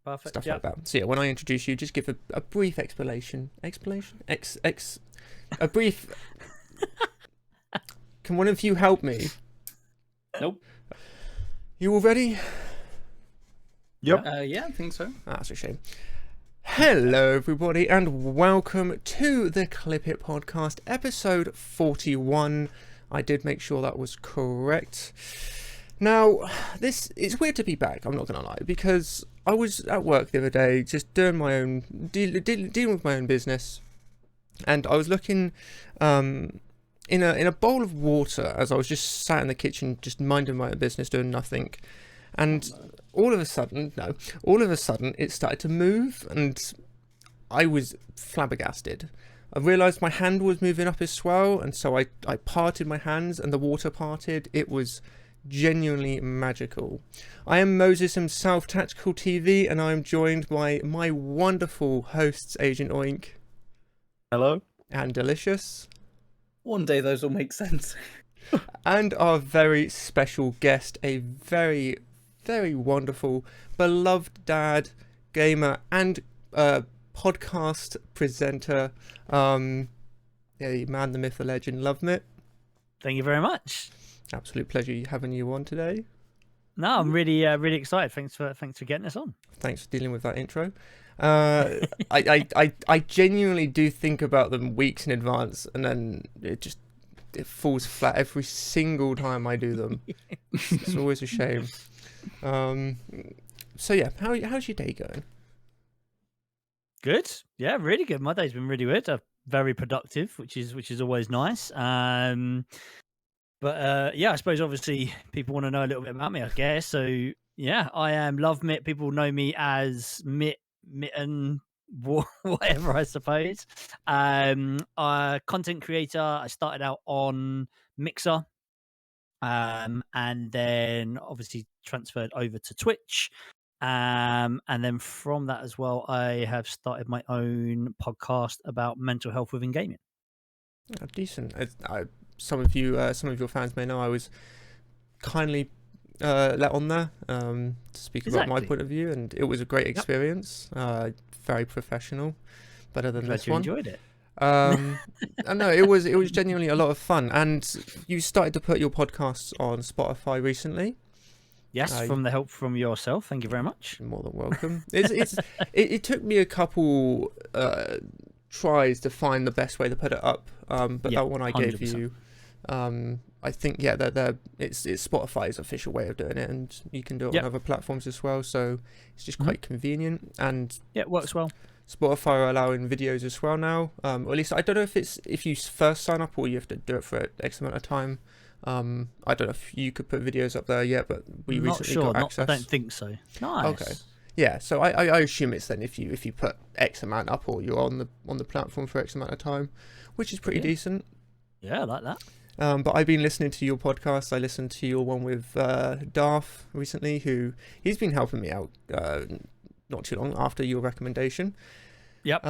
Perfect. stuff Yeah. like that. So yeah, when I introduce you, just give a brief explanation. A brief. Can one of you help me? Nope. You all ready? Yep. Yeah, I think so. That's a shame. Hello, everybody, and welcome to the Clip It podcast, episode 41. I did make sure that was correct. Now, it's weird to be back, I'm not going to lie, because I was at work the other day, just doing my own, dealing with my own business, and I was looking in a bowl of water as I was just sat in the kitchen, just minding my own business, doing nothing. And all of a sudden, it started to move, and I was flabbergasted. I realised my hand was moving up as well, and so I parted my hands, and the water parted. It was genuinely magical. I am Moses himself, Tactical TV, and I am joined by my wonderful hosts, Agent Oink. Hello. And Licious. One day those will make sense. And our very special guest, a very, very wonderful, beloved dad, gamer, and podcast presenter, the man, the myth, the legend, LoveMitt. Thank you very much. Absolute pleasure having you on today. No, I'm really excited. Thanks for getting us on. Thanks for dealing with that intro. I genuinely do think about them weeks in advance, and then it falls flat every single time I do them. It's always a shame. So yeah, how's your day going? Good. Yeah, really good. My day's been really good. Very productive, which is always nice. But yeah, I suppose obviously people want to know a little bit about me, I guess. So yeah, I am LoveMitt. People know me as Mitten, whatever, I suppose. A content creator. I started out on Mixer, and then obviously transferred over to Twitch. And then from that as well, I have started my own podcast about mental health within gaming. Oh, decent. Some of your fans may know I was kindly let on there to speak about my point of view, and it was a great experience. Very professional, better than this one. Enjoyed it. I know it was genuinely a lot of fun, and you started to put your podcasts on Spotify recently. Yes, from the help from yourself. Thank you very much. You're more than welcome. It took me a couple tries to find the best way to put it up, but that one I 100%. Gave you, I think it's Spotify's official way of doing it, and you can do it on other platforms as well. So it's just quite convenient, and it works well. Spotify are allowing videos as well now, or at least I don't know if you first sign up or you have to do it for X amount of time. I don't know if you could put videos up there yet, but we recently got access. I don't think so. Nice. Okay. Yeah, so I assume it's then if you put X amount up or you're on the platform for X amount of time, which is pretty decent. Yeah, I like that. But I've been listening to your podcast. I listened to your one with Darth recently, he's been helping me out not too long after your recommendation. Yep.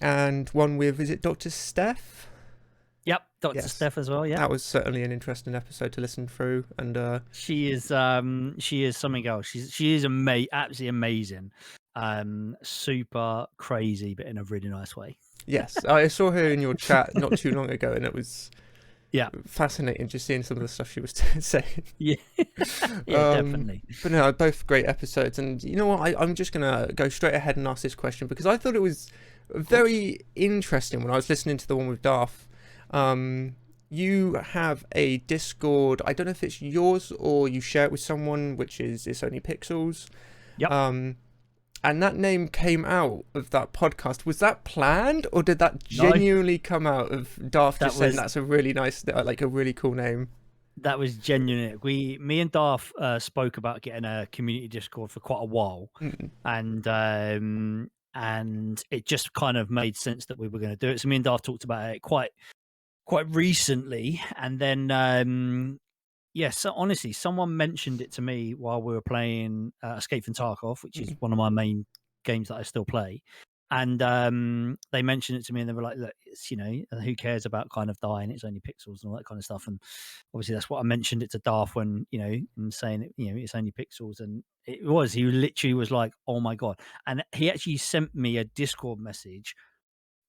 And one with, is it Dr. Steph? Yep, Dr. Steph as well. Yeah, that was certainly an interesting episode to listen through, and she is something else. She is absolutely amazing, super crazy, but in a really nice way. Yes, I saw her in your chat not too long ago, and it was fascinating just seeing some of the stuff she was saying. Yeah, definitely. But no, both great episodes, and you know what? I'm just gonna go straight ahead and ask this question because I thought it was very interesting when I was listening to the one with Darth. You have a Discord. I don't know if it's yours or you share it with someone, which is It's Only Pixels. Yep. And that name came out of that podcast. Was that planned, or did that genuinely come out of Darth just saying that's a really nice, like a really cool name? That was genuine. Me and Darth spoke about getting a community Discord for quite a while, and it just kind of made sense that we were going to do it. So me and Darth talked about it quite recently, and then so honestly, someone mentioned it to me while we were playing Escape from Tarkov, which is one of my main games that I still play, And they mentioned it to me, and they were like, "Look, it's who cares about kind of dying? It's only pixels and all that kind of stuff." And obviously, that's what I mentioned it to Darth when and saying it, it's only pixels, and it was. He literally was like, "Oh my god!" And he actually sent me a Discord message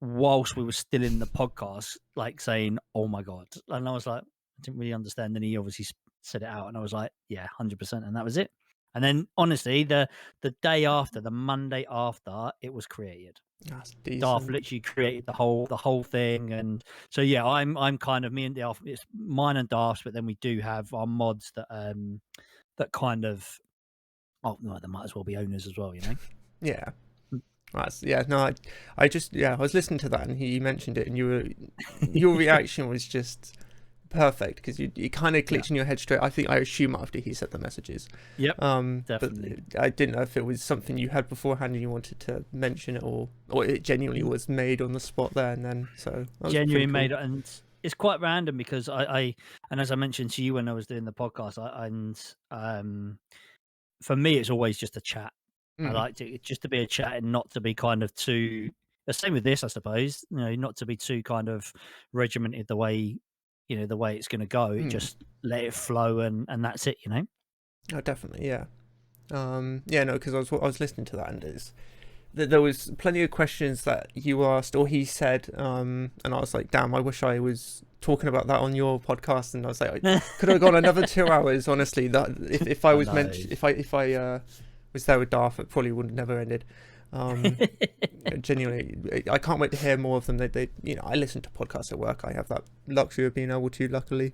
whilst we were still in the podcast, like saying, "Oh my god," and I was like, I didn't really understand. Then he obviously said it out, and I was like, "Yeah, 100%," and that was it. And then honestly, the day after, the Monday after, it was created. That's Darth decent. literally created the whole thing, and so yeah, I'm kind of me and Darth. It's mine and Darth's, but then we do have our mods that kind of no, they might as well be owners as well, Yeah. That's no. I just I was listening to that and he mentioned it and your reaction was just perfect because you kind of clicked in your head straight. I assume after he said the messages. Yep. Definitely. But I didn't know if it was something you had beforehand and you wanted to mention it, or it genuinely was made on the spot there and then. So that was genuinely cool. made it, and it's quite random because I and as I mentioned to you when I was doing the podcast, for me it's always just a chat. I liked it just to be a chat and not to be kind of too. The same with this, I suppose. Not to be too kind of regimented the way the way it's going to go. Just let it flow, and that's it. Oh, definitely, yeah. No, because I was listening to that and there was plenty of questions that you asked or he said, and I was like, damn, I wish I was talking about that on your podcast. And I was like, I could have gone another 2 hours. Honestly, that if I was if I was there with Darth, it probably would have never ended. Genuinely, I can't wait to hear more of them. They I listen to podcasts at work. I have that luxury of being able to, luckily.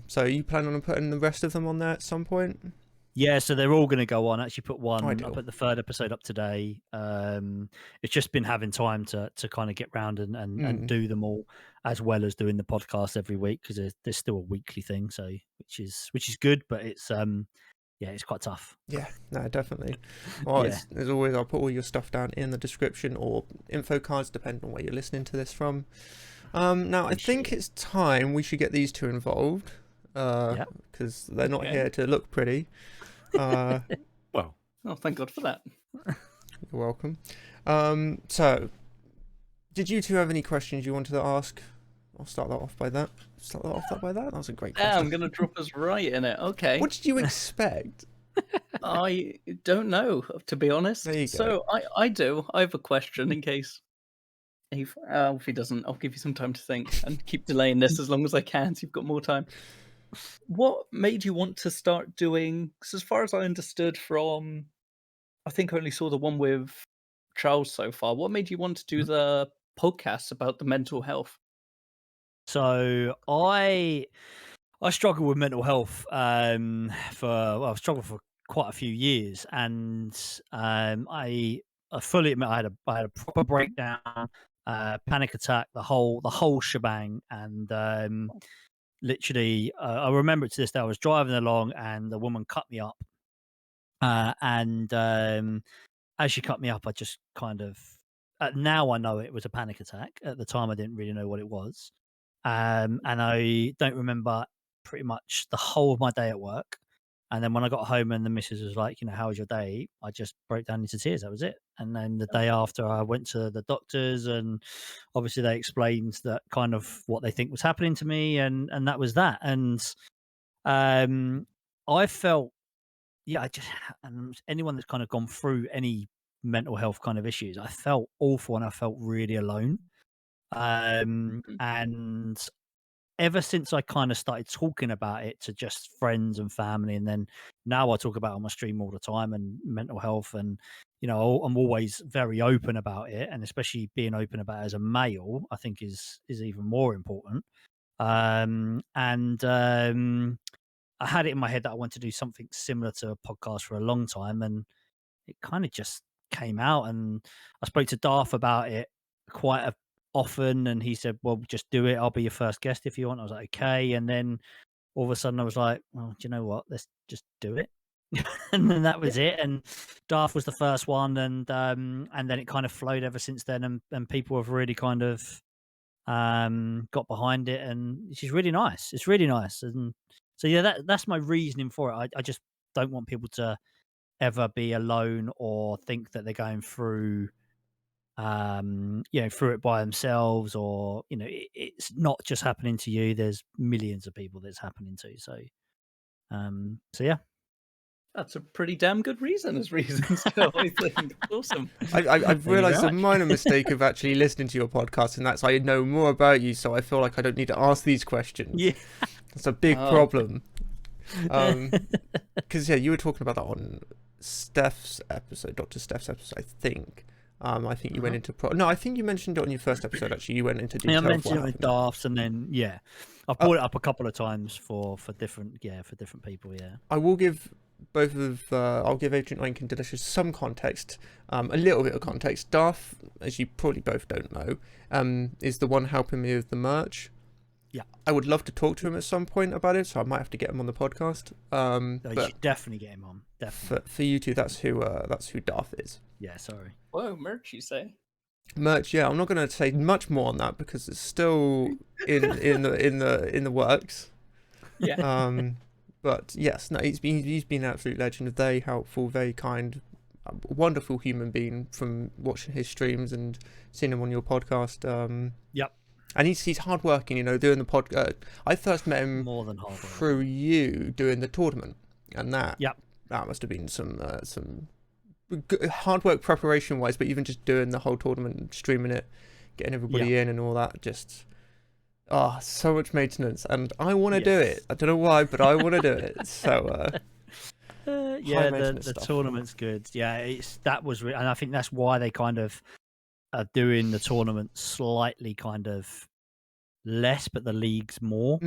So you plan on putting the rest of them on there at some point? Yeah, so they're all going to go on. I actually put one. Ideal. I put the third episode up today. It's just been having time to kind of get round and do them all, as well as doing the podcast every week, because there's still a weekly thing. So which is good, but it's it's quite tough. Yeah, no, definitely. Well, Yeah. as always, I'll put all your stuff down in the description or info cards, depending on where you're listening to this from. Now, I think it's time we should get these two involved, because they're not here to look pretty. Well, thank God for that. You're welcome. So, did you two have any questions you wanted to ask? I'll start that off by that. That was a great question. Yeah, I'm going to drop us right in it. Okay. What did you expect? I don't know, to be honest. There you go. So I have a question in case if he doesn't, I'll give you some time to think and keep delaying this as long as I can so you've got more time. What made you want to start doing, because as far as I understood from, I think I only saw the one with Charles so far, what made you want to do the podcasts about the mental health? So I struggled with mental health I've struggled for quite a few years, and I fully admit I had a proper breakdown, panic attack, the whole shebang, and literally I remember it to this day. I was driving along and the woman cut me up, and as she cut me up, I just kind of now I know it was a panic attack. At the time, I didn't really know what it was. And I don't remember pretty much the whole of my day at work. And then when I got home and the missus was like, how was your day? I just broke down into tears. That was it. And then the day after, I went to the doctors, and obviously they explained that kind of what they think was happening to me, and that was that. And I felt, I just, and anyone that's kind of gone through any mental health kind of issues, I felt awful and I felt really alone. And ever since I kind of started talking about it to just friends and family, and then now I talk about it on my stream all the time, and mental health, and I'm always very open about it, and especially being open about it as a male, I think is even more important. I had it in my head that I wanted to do something similar to a podcast for a long time, and it kind of just came out. And I spoke to Darth about it quite often, and he said, well, just do it. I'll be your first guest if you want. I was like, okay. And then all of a sudden I was like, well, do you know what? Let's just do it. And then that was it. And Darth was the first one. And then it kind of flowed ever since then. And people have really kind of got behind it. And it's really nice. It's really nice. And so, yeah, that's my reasoning for it. I just don't want people to ever be alone or think that they're going through through it by themselves, or it's not just happening to you. There's millions of people that's happening to. So yeah. That's a pretty damn good reason as reasons to, I think. Awesome. I've Thank you realised very a much. minor mistake of actually listening to your podcast, and that's I know more about you, so I feel like I don't need to ask these questions. Yeah. That's a big Oh. problem. Because you were talking about that on Steph's episode, Dr. Steph's episode, I think. I think you went into no, I think you mentioned it on your first episode. Actually, you went into detail. I of what mentioned it with happened. Darths, and then I brought it up a couple of times for different people. Yeah. I will give both of I'll give Agent Link and Delicious some context, a little bit of context. Darth, as you probably both don't know, is the one helping me with the merch. Yeah. I would love to talk to him at some point about it, so I might have to get him on the podcast. You But should definitely get him on. Definitely. for you two, that's who Darth is. Yeah. Sorry. Whoa, merch, you say? Merch, yeah. I'm not going to say much more on that because it's still in the works. Yeah. But yes, no, he's been an absolute legend, very helpful, very kind, wonderful human being from watching his streams and seeing him on your podcast. Yep. And he's hardworking, doing the podcast. I first met him More than hard work. through you doing the tournament, and that Yep. that must have been some hard work preparation wise, but even just doing the whole tournament, streaming it, getting everybody in and all that, just so much maintenance, and I want to do it. I don't know why, but I want to do it. So the tournament's good. Yeah, and I think that's why they kind of are doing the tournament slightly kind of less, but the league's more.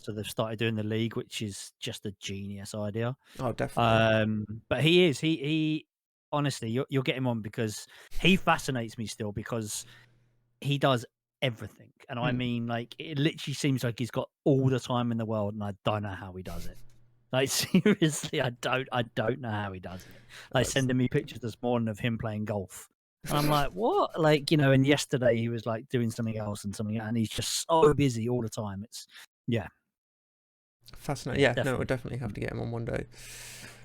So they've started doing the league, which is just a genius idea. Oh, definitely. But he honestly, you'll get him on because he fascinates me still, because he does everything, and I mean, like, it literally seems like he's got all the time in the world, and I don't know how he does it. Like, seriously, I don't know how he does it. Like, sending me pictures this morning of him playing golf, and I'm like, what? Like, and yesterday he was like doing something else, and he's just so busy all the time. It's fascinating. Yeah, definitely. no, we'll definitely have to get him on one day.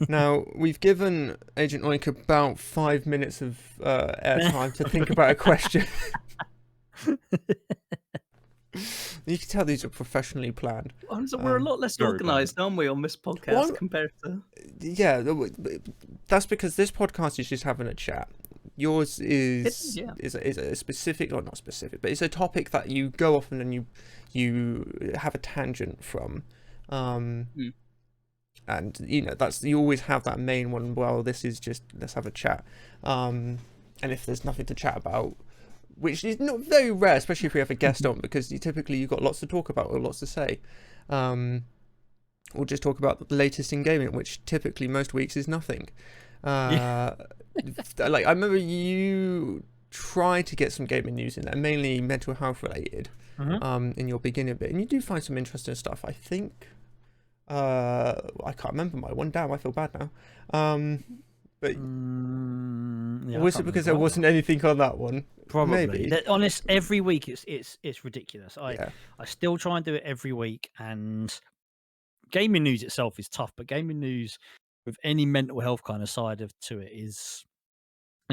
Now, we've given Agent Oink about 5 minutes of airtime to think about a question. You can tell these are professionally planned. So we're a lot less organised, aren't we, on this podcast compared to... Yeah, that's because this podcast is just having a chat. Yours is a specific, or not specific, but it's a topic that you go off and then you have a tangent from. And you always have that main one. Well, this is just, let's have a chat. And if there's nothing to chat about, which is not very rare, especially if we have a guest on, because you've got lots to talk about or lots to say. We'll just talk about the latest in gaming, which typically most weeks is nothing. Like, I remember you tried to get some gaming news in there, mainly mental health related, in your beginning bit, and you do find some interesting stuff. I think I can't remember my one. Damn, I feel bad now. But was it because there wasn't anything on that one? Probably. Maybe. Honest, every week it's ridiculous. I still try and do it every week, and gaming news itself is tough, but gaming news with any mental health kind of side to it is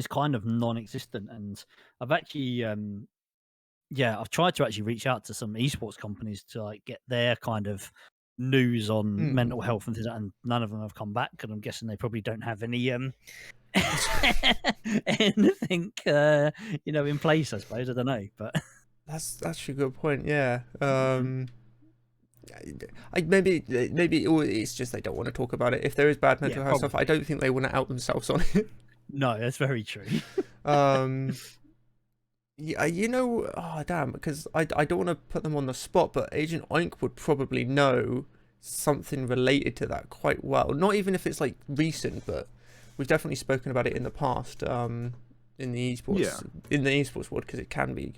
kind of non-existent. And I've actually I've tried to actually reach out to some esports companies to like get their kind of news on mental health and things, and none of them have come back, and I'm guessing they probably don't have any anything in place, I suppose. I don't know, but that's a good point. Yeah. Maybe it's just they don't want to talk about it. If there is bad mental health stuff, I don't think they want to out themselves on it. No, that's very true. Oh damn, because I don't want to put them on the spot, but Agent Oink would probably know something related to that quite well. Not even if it's like recent, but we've definitely spoken about it in the past, in the esports world, because it can be,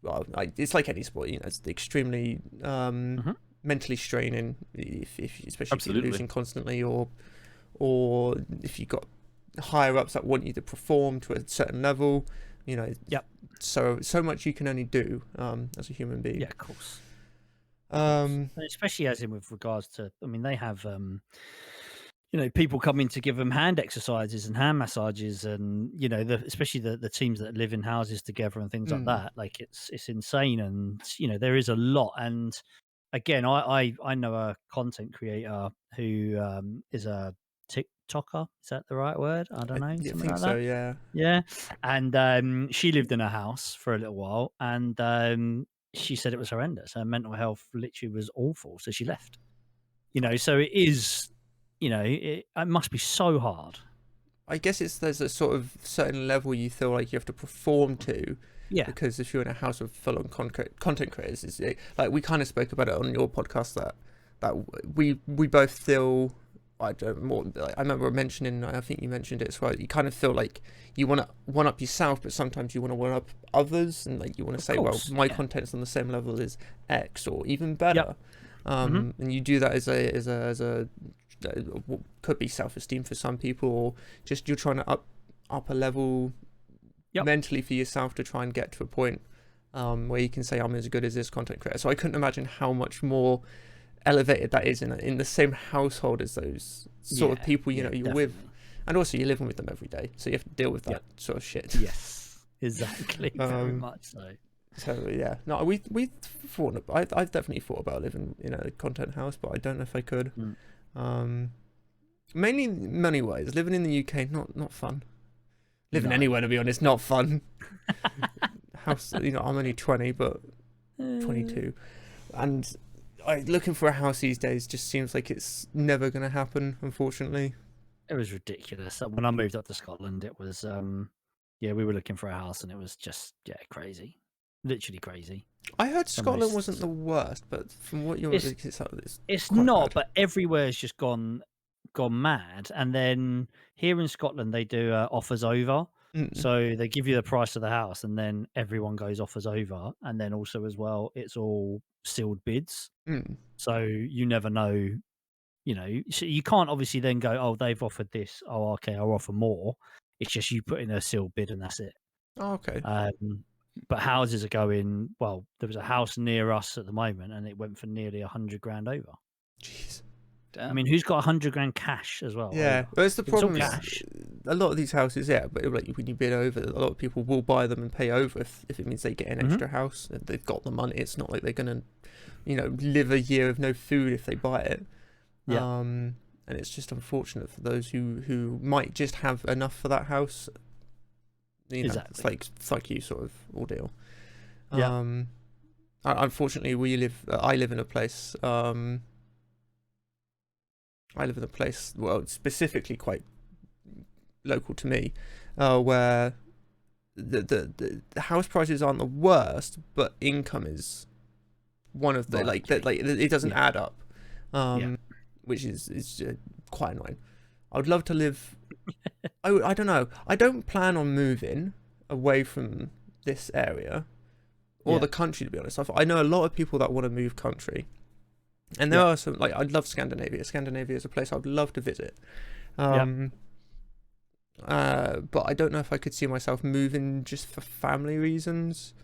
well, it's like any sport, it's extremely mentally straining, especially if you're losing constantly, or if you've got higher ups that want you to perform to a certain level. So much you can only do as a human being. Yeah, of course. Especially as in with regards to, I mean, they have people come in to give them hand exercises and hand massages, and especially the teams that live in houses together and things like Mm. that. Like it's insane, and there is a lot. And again, I know a content creator who is a TikToker. Is that the right word? I don't know, I something think like so, that. yeah. Yeah, and she lived in a house for a little while, and she said it was horrendous. Her mental health literally was awful, so she left. So it is. It must be so hard. I guess there's a sort of certain level you feel like you have to perform to, Yeah. because if you're in a house of full-on content creators, like we kind of spoke about it on your podcast, that we both feel. I don't more. I remember mentioning. I think you mentioned it as well. You kind of feel like you want to one up yourself, but sometimes you want to one up others, and like you want to say, well, my content's on the same level as X or even better. Yep. And you do that as a could be self-esteem for some people, or just you're trying to up a level mentally for yourself to try and get to a point where you can say I'm as good as this content creator. So I couldn't imagine how much more elevated that is in the same household as those sort of people you're definitely with, and also you're living with them every day, so you have to deal with that sort of shit. Yes, exactly. Very much so. So yeah, no, we thought. I've definitely thought about living in a content house, but I don't know if I could. Mainly money wise, living in the UK not fun. Living anywhere, to be honest, not fun. House, I'm only 20, but 22, and looking for a house these days just seems like it's never going to happen, unfortunately. It was ridiculous. When I moved up to Scotland, it was we were looking for a house, and it was just crazy, literally crazy. I heard Scotland wasn't the worst, but from what you're, it's not. But everywhere's just gone mad. And then here in Scotland, they do offers over. So they give you the price of the house, and then everyone goes offers over, and then also as well, it's all sealed bids. So you never know. So you can't obviously then go, oh, they've offered this. Oh, okay, I'll offer more. It's just you put in a sealed bid, and that's it. Oh, okay. But houses are going, well, there was a house near us at the moment, and it went for nearly 100 grand over. Jeez. Damn. I mean, who's got 100 grand cash as well? Yeah, well, it's the problem. Is a lot of these houses, but like when you bid over, a lot of people will buy them and pay over if it means they get an extra house. They've got the money. It's not like they're gonna, live a year with no food if they buy it. Yeah. And it's just unfortunate for those who might just have enough for that house. Exactly. It's like you sort of ordeal. Yeah. Unfortunately, I live in a place. Well, specifically quite local to me, where the house prices aren't the worst, but income is one of the it doesn't add up, which is quite annoying. I would love to live. I don't know. I don't plan on moving away from this area or the country, to be honest. I know a lot of people that want to move country. And there are some, I'd love Scandinavia. Scandinavia is a place I'd love to visit. But I don't know if I could see myself moving just for family reasons.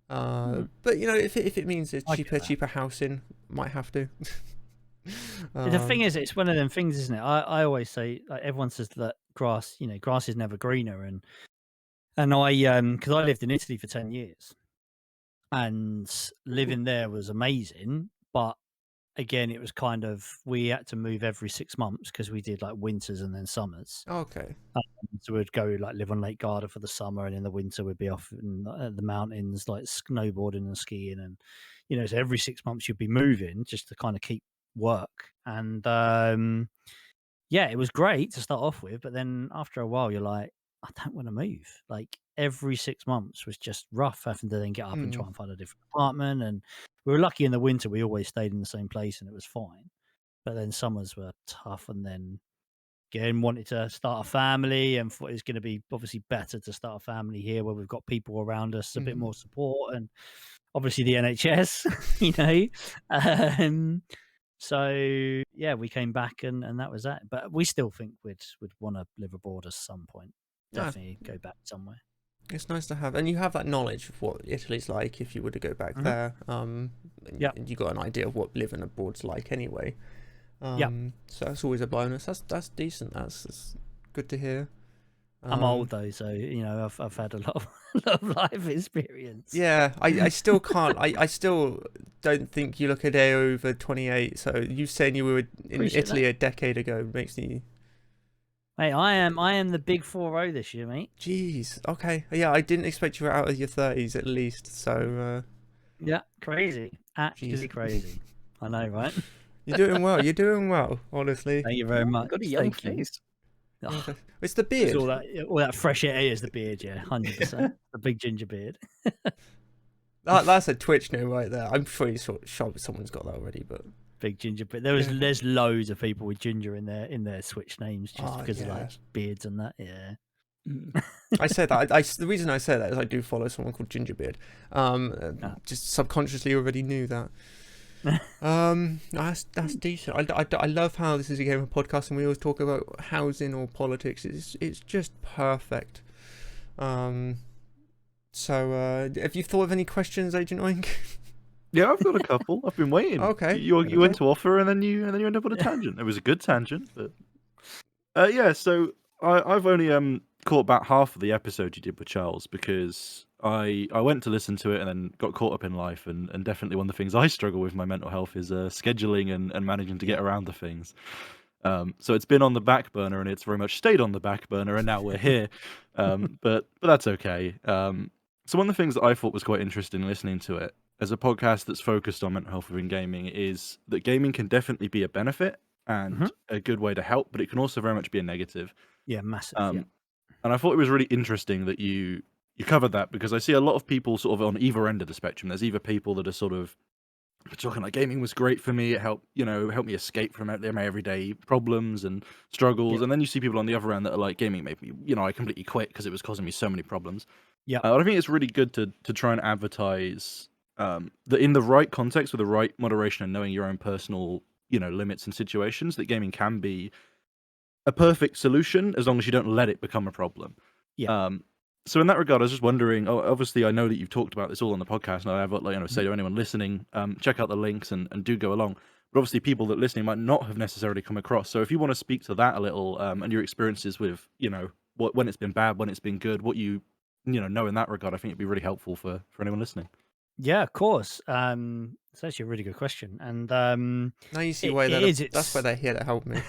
But, if it means a cheaper housing, might have to. The thing is, it's one of them things, isn't it? I always say, everyone says that grass is never greener. And I, because I lived in Italy for 10 years. And living there was amazing, but again, it was kind of, we had to move every 6 months because we did winters and then summers. Okay. So we'd go live on Lake Garda for the summer, and in the winter we'd be off in the mountains, snowboarding and skiing, and so every 6 months you'd be moving just to kind of keep work. And it was great to start off with, but then after a while you're like, I don't want to move. Every 6 months was just rough, having to then get up and try and find a different apartment. And we were lucky in the winter, we always stayed in the same place and it was fine. But then summers were tough, and then again wanted to start a family, and thought it was going to be obviously better to start a family here where we've got people around us, a bit more support, and obviously the NHS, So we came back, and that was that. But we still think we'd want to live abroad at some point. Definitely go back somewhere. It's nice to have, and you have that knowledge of what Italy's like if you were to go back there. And you got an idea of what living abroad's like anyway. Yep. So that's always a bonus. That's decent. That's good to hear. I'm old though, so I've had a lot of, a lot of life experience. Yeah, I still can't. I still don't think you look a day over 28. So you saying you were in Appreciate Italy that. a decade ago makes me. Hey, I am the big 4-0 this year, mate. Jeez. Okay. Yeah, I didn't expect you were out of your 30s at least. So. Yeah, crazy, Jeez. absolutely crazy. I know, right? You're doing well. You're doing well. Honestly. Thank you very much. Got a young Thank you. face. Yeah, Oh, it's the it's beard. all that fresh air is the beard, yeah, 100%. The big ginger beard. That's a Twitch name right there. I'm sure someone's got that already, but Big ginger beard. Yeah. There's loads of people with ginger in their Switch names just Oh, because of yeah. like beards and that. Yeah. Mm. I say that. The reason I say that is I do follow someone called Gingerbeard. Just subconsciously already knew that. That's decent. I love how this is a game of podcast and we always talk about housing or politics. It's just perfect. So have you thought of any questions, Agent Oink? Yeah, I've got a couple. I've been waiting. Okay, You went to offer and then you end up on a tangent. It was a good tangent, but yeah. So I've only caught about half of the episode you did with Charles because I went to listen to it and then got caught up in life and definitely one of the things I struggle with my mental health is scheduling and managing to get around the things. So it's been on the back burner and it's very much stayed on the back burner and now we're here. But that's okay. So one of the things that I thought was quite interesting listening to it as a podcast that's focused on mental health within gaming is that gaming can definitely be a benefit and a good way to help, but it can also very much be a negative. Yeah, massive. And I thought it was really interesting that you covered that because I see a lot of people sort of on either end of the spectrum. There's either people that are sort of talking like gaming was great for me, it helped me escape from my everyday problems and struggles, and then you see people on the other end that are like gaming made me, I completely quit because it was causing me so many problems. Yeah. I think it's really good to try and advertise that in the right context with the right moderation and knowing your own personal limits and situations, that gaming can be a perfect solution as long as you don't let it become a problem. Yeah. So in that regard, I was just wondering. Obviously, I know that you've talked about this all on the podcast, and I have say to anyone listening, check out the links and do go along. But obviously, people that listening might not have necessarily come across. So if you want to speak to that a little and your experiences with when it's been bad, when it's been good, what you know in that regard, I think it'd be really helpful for anyone listening. Yeah, of course. It's actually a really good question, and now you see it- why it is, that's why they're here to help me.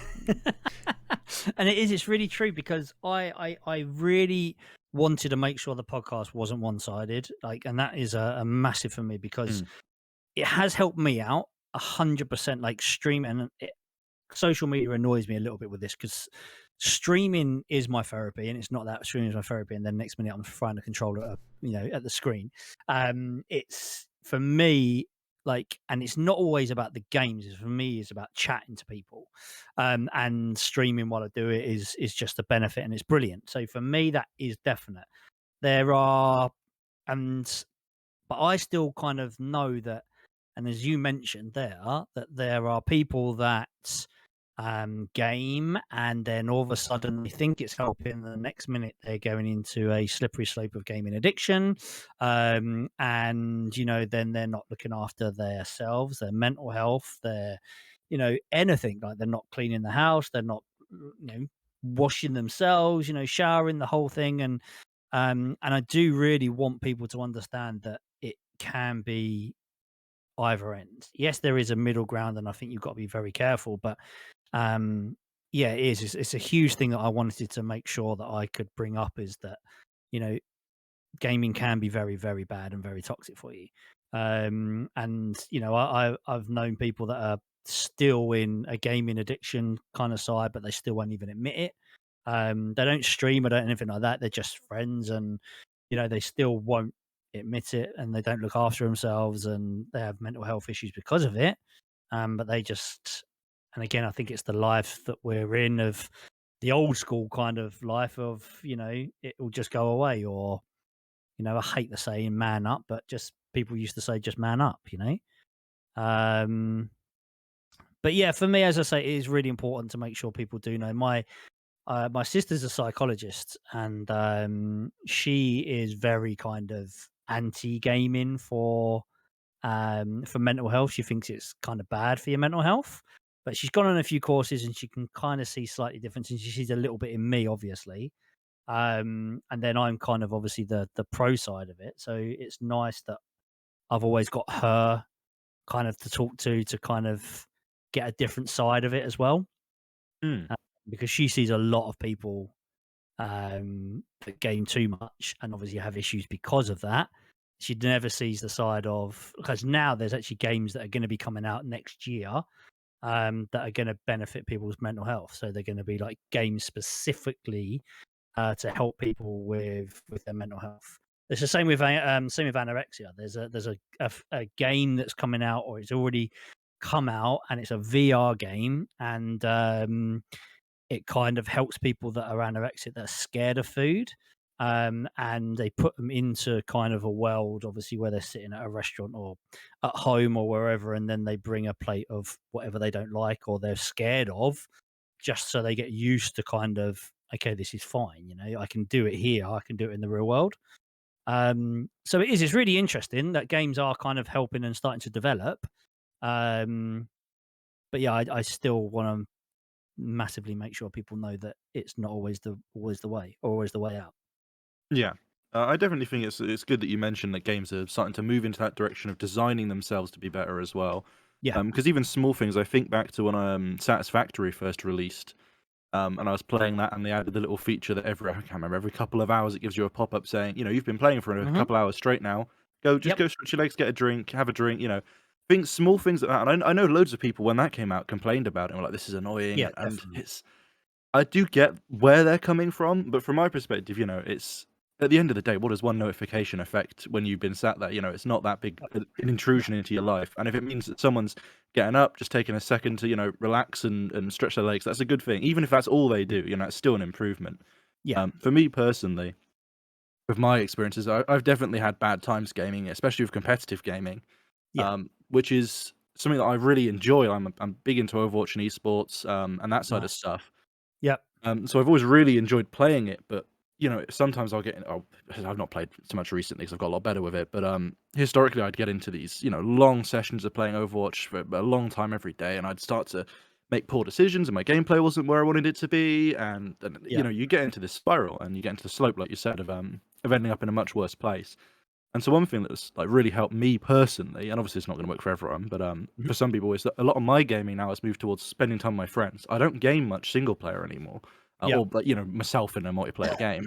and it's really true because I really wanted to make sure the podcast wasn't one-sided, and that is a massive for me because it has helped me out 100%. Like streaming, social media annoys me a little bit with this because streaming is my therapy, and it's not that streaming is my therapy, and then next minute I'm frying the controller, at the screen. It's for me and it's not always about the games. For me, it's about chatting to people, and streaming while I do it is just a benefit, and it's brilliant. So for me, that is definite. There are, but I still kind of know that, and as you mentioned that there are people that game and then all of a sudden they think it's helping, the next minute they're going into a slippery slope of gaming addiction, and then they're not looking after themselves, their mental health, their anything. Like they're not cleaning the house, they're not washing themselves, showering, the whole thing. And I do really want people to understand that it can be either end. Yes, there is a middle ground, and I think you've got to be very careful. But yeah, it is. It's a huge thing that I wanted to make sure that I could bring up is that gaming can be very, very bad and very toxic for you. And I've known people that are still in a gaming addiction kind of side, but they still won't even admit it. They don't stream or don't anything like that. They're just friends, and they still won't admit it, and they don't look after themselves, and they have mental health issues because of it. But they just, and again, I think it's the life that we're in of the old school kind of life of it will just go away, or I hate the saying "man up," but just people used to say just "man up," But yeah, for me, as I say, it is really important to make sure people do know. My sister's a psychologist, and she is very kind of anti-gaming for mental health. She thinks it's kind of bad for your mental health. but she's gone on a few courses and she can kind of see slightly different, and she sees a little bit in me, obviously. And then I'm kind of obviously the pro side of it, so it's nice that I've always got her kind of to talk to kind of get a different side of it as well, Mm. because she sees a lot of people that game too much and obviously have issues because of that. She never sees the side of, because now there's actually games that are going to be coming out next year that are going to benefit people's mental health. So they're going to be like games specifically to help people with their mental health. It's the same with anorexia. There's a game that's coming out, or it's already come out, and it's a VR game, and it kind of helps people that are anorexic, that are scared of food. And they put them into kind of a world, obviously, where they're sitting at a restaurant or at home or wherever, and then they bring a plate of whatever they don't like or they're scared of, just so they get used to kind of, okay, this is fine. I can do it here. I can do it in the real world. So it's really interesting that games are kind of helping and starting to develop. But yeah, I still want to massively make sure people know that it's not always the way, or always the way out. Yeah. I definitely think it's good that you mentioned that games are starting to move into that direction of designing themselves to be better as well. Yeah. Because even small things, I think back to when Satisfactory first released, and I was playing that, and they added the little feature that every couple of hours it gives you a pop up saying, you've been playing for a couple hours straight now. Go stretch your legs, get a drink, have a drink. Things, small things like that. And I know loads of people when that came out complained about it and were like, this is annoying. Yeah, and definitely. I do get where they're coming from, but from my perspective, it's at the end of the day, what does one notification affect when you've been sat there? It's not that big an intrusion into your life. And if it means that someone's getting up, just taking a second to, relax and stretch their legs, that's a good thing. Even if that's all they do, it's still an improvement. Yeah. For me personally, with my experiences, I've definitely had bad times gaming, especially with competitive gaming, Yeah. which is something that I really enjoy. I'm big into Overwatch and esports, and that side of Nice. stuff. Yep. So I've always really enjoyed playing it, but sometimes I'll get I've not played so much recently because I've got a lot better with it, but historically I'd get into these, long sessions of playing Overwatch for a long time every day, and I'd start to make poor decisions, and my gameplay wasn't where I wanted it to be, and Yeah. you get into this spiral, and you get into the slope, like you said, of ending up in a much worse place. And so one thing that's like really helped me personally, and obviously it's not going to work for everyone, but for some people, is that a lot of my gaming now has moved towards spending time with my friends. I don't game much single player anymore, Yeah. or like myself in a multiplayer game.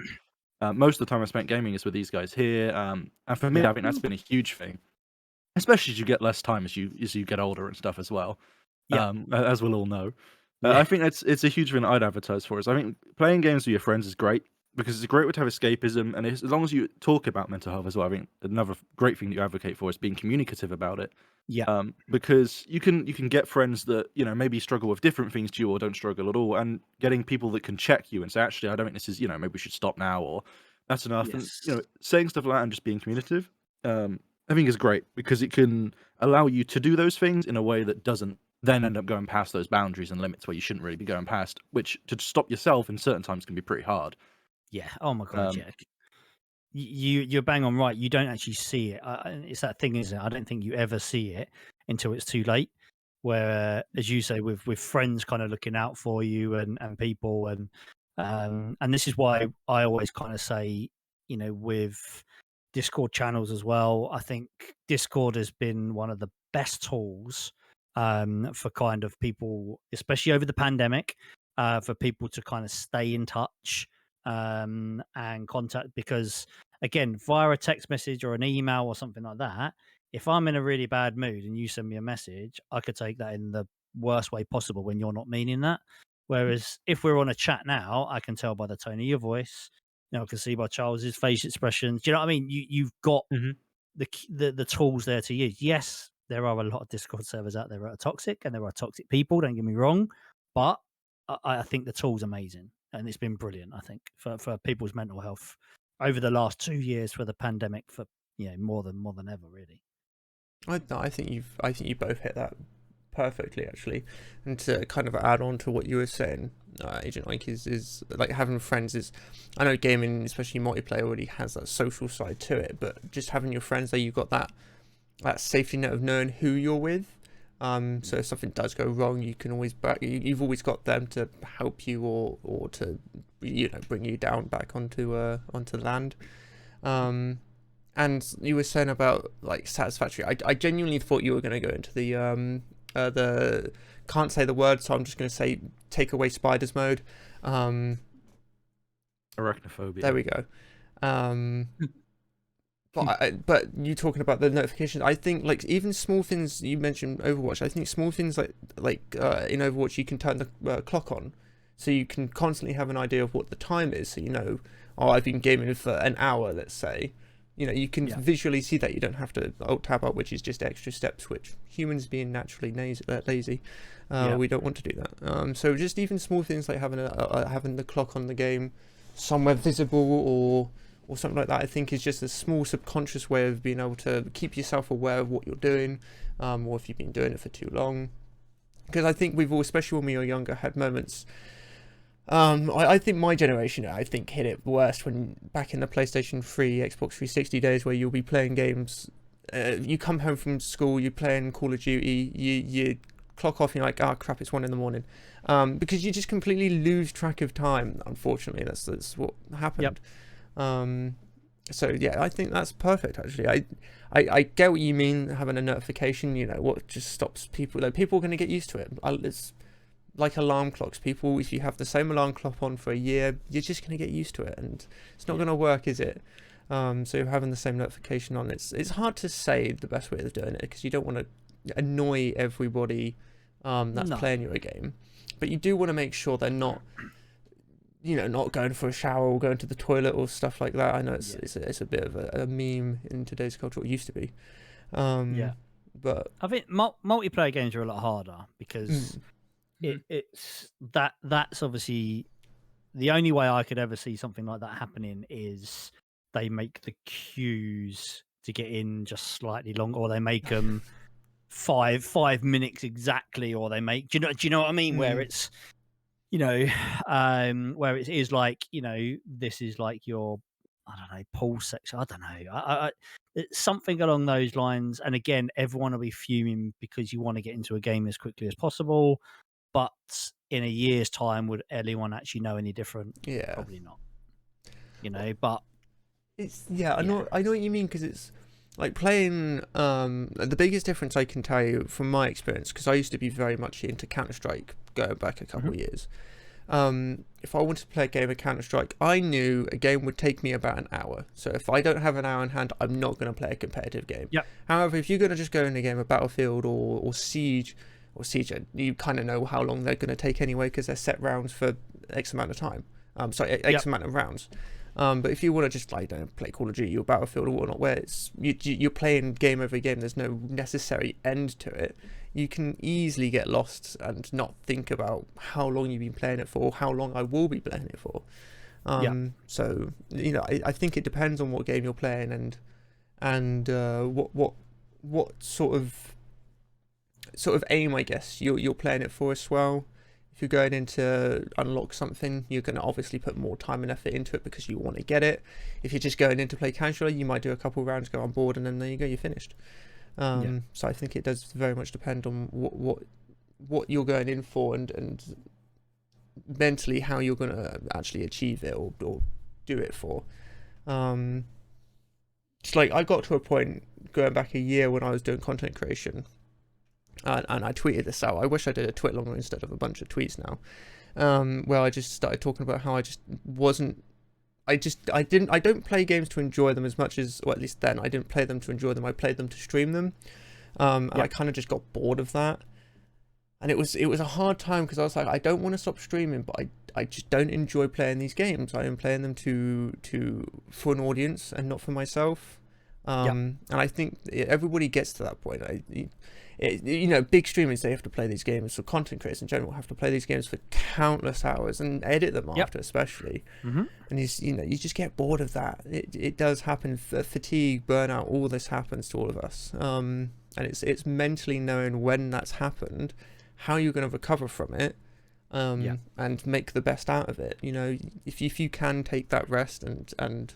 Most of the time I spent gaming is with these guys here, and for me, Yeah. I think that's been a huge thing, especially as you get less time as you get older and stuff as well. Yeah. As we'll all know. Yeah. I think it's a huge thing that I'd advertise for. Is I think playing games with your friends is great because it's a great way to have escapism, and as long as you talk about mental health as well, I think another great thing that you advocate for is being communicative about it. Yeah. Because you can get friends that maybe struggle with different things to you or don't struggle at all, and getting people that can check you and say, actually, I don't think this is maybe we should stop now, or that's enough, and Yes. saying stuff like that and just being communicative, I think is great because it can allow you to do those things in a way that doesn't then end up going past those boundaries and limits where you shouldn't really be going past, which to stop yourself in certain times can be pretty hard. Yeah. Oh my god. Um, Yeah. You're bang on right. You don't actually see it. It's that thing, isn't it? I don't think you ever see it until it's too late. Where, as you say, with friends kind of looking out for you and people, and this is why I always kind of say, with Discord channels as well. I think Discord has been one of the best tools for kind of people, especially over the pandemic, for people to kind of stay in touch and contact, because again, via a text message or an email or something like that, if I'm in a really bad mood and you send me a message, I could take that in the worst way possible when you're not meaning that. Whereas if we're on a chat now, I can tell by the tone of your voice, I can see by Charles's face expressions. Do you know what I mean? You've got Mhm. the tools there to use. Yes, there are a lot of Discord servers out there that are toxic, and there are toxic people. Don't get me wrong, but I think the tool's amazing, and it's been brilliant. I think for people's mental health over the last 2 years for the pandemic, for more than ever, really. I think you both hit that perfectly, actually. And to kind of add on to what you were saying, Agent Ike, is like having friends is, I know gaming, especially multiplayer, already has that social side to it, but just having your friends there, you've got that safety net of knowing who you're with. So if something does go wrong, you can always you've always got them to help you or to bring you down back onto land. And you were saying about like satisfactory. I genuinely thought you were going to go into the can't say the word, so I'm just going to say take away spiders mode. Arachnophobia. There we go. But you talking about the notifications, I think like even small things, you mentioned Overwatch, I think small things like in Overwatch you can turn the clock on, so you can constantly have an idea of what the time is, so I've been gaming for an hour, let's say. You can visually see that. You don't have to alt tab up, which is just extra steps, which humans being naturally lazy, we don't want to do that. So just even small things like having the clock on the game somewhere visible or something like that, I think is just a small subconscious way of being able to keep yourself aware of what you're doing, or if you've been doing it for too long. Because I think we've all, especially when we were younger, had moments. I think my generation, hit it worst when back in the PlayStation 3, Xbox 360 days, where you'll be playing games. You come home from school, you're playing Call of Duty, you clock off, and you're like, oh crap, it's 1 a.m. Because you just completely lose track of time. Unfortunately, that's what happened. So yeah, I think that's perfect. Actually, I get what you mean. Having a notification, what just stops people. Like, people are going to get used to it. It's like alarm clocks. People, if you have the same alarm clock on for a year, you're just going to get used to it, and it's not going to work, is it? So having the same notification on, it's hard to say the best way of doing it, because you don't want to annoy everybody that's playing your game, but you do want to make sure they're not not going for a shower or going to the toilet or stuff like that. I know it's a bit of a meme in today's culture. It used to be. But I think multiplayer games are a lot harder because that's obviously the only way I could ever see something like that happening is they make the queues to get in just slightly long, or they make them 5 minutes exactly, or they make do you know what I mean? Where it's where it is like this is like your pool section. I don't know. It's something along those lines. And again, everyone will be fuming because you want to get into a game as quickly as possible. But in a year's time, would anyone actually know any different? Yeah, probably not. But it's I know what you mean, because it's like playing. The biggest difference I can tell you from my experience, because I used to be very much into Counter-Strike going back a couple of years. If I wanted to play a game of Counter-Strike, I knew a game would take me about an hour. So if I don't have an hour in hand, I'm not going to play a competitive game. However, if you're going to just go in a game of Battlefield or Siege, you kind of know how long they're going to take anyway, because they're set rounds for X amount of time. X amount of rounds. But if you want to just play Call of Duty or Battlefield or whatnot, where you're playing game over game, there's no necessary end to it, you can easily get lost and not think about how long you've been playing it for, or how long I will be playing it for. So I think it depends on what game you're playing and what sort of aim, I guess, you're playing it for as well. If you're going in to unlock something, you're going to obviously put more time and effort into it because you want to get it. If you're just going in to play casually, you might do a couple of rounds, go on board, and then there you go, you're finished. So I think it does very much depend on what you're going in for and mentally how you're going to actually achieve it or do it for. It's like I got to a point going back a year when I was doing content creation. And I tweeted this out. I wish I did a tweet longer instead of a bunch of tweets now, where I just started talking about how I just wasn't. I don't play games to enjoy them as much as, or at least then I didn't play them to enjoy them. I played them to stream them, and I kind of just got bored of that. And it was a hard time because I was like, I don't want to stop streaming, but I just don't enjoy playing these games. I am playing them for an audience and not for myself. And I think everybody gets to that point. Big streamers, they have to play these games, for content creators in general have to play these games for countless hours and edit them after, especially. And you just get bored of that. It does happen. Fatigue, burnout, all this happens to all of us. And it's mentally knowing when that's happened, how you're going to recover from it, and make the best out of it. If you can take that rest and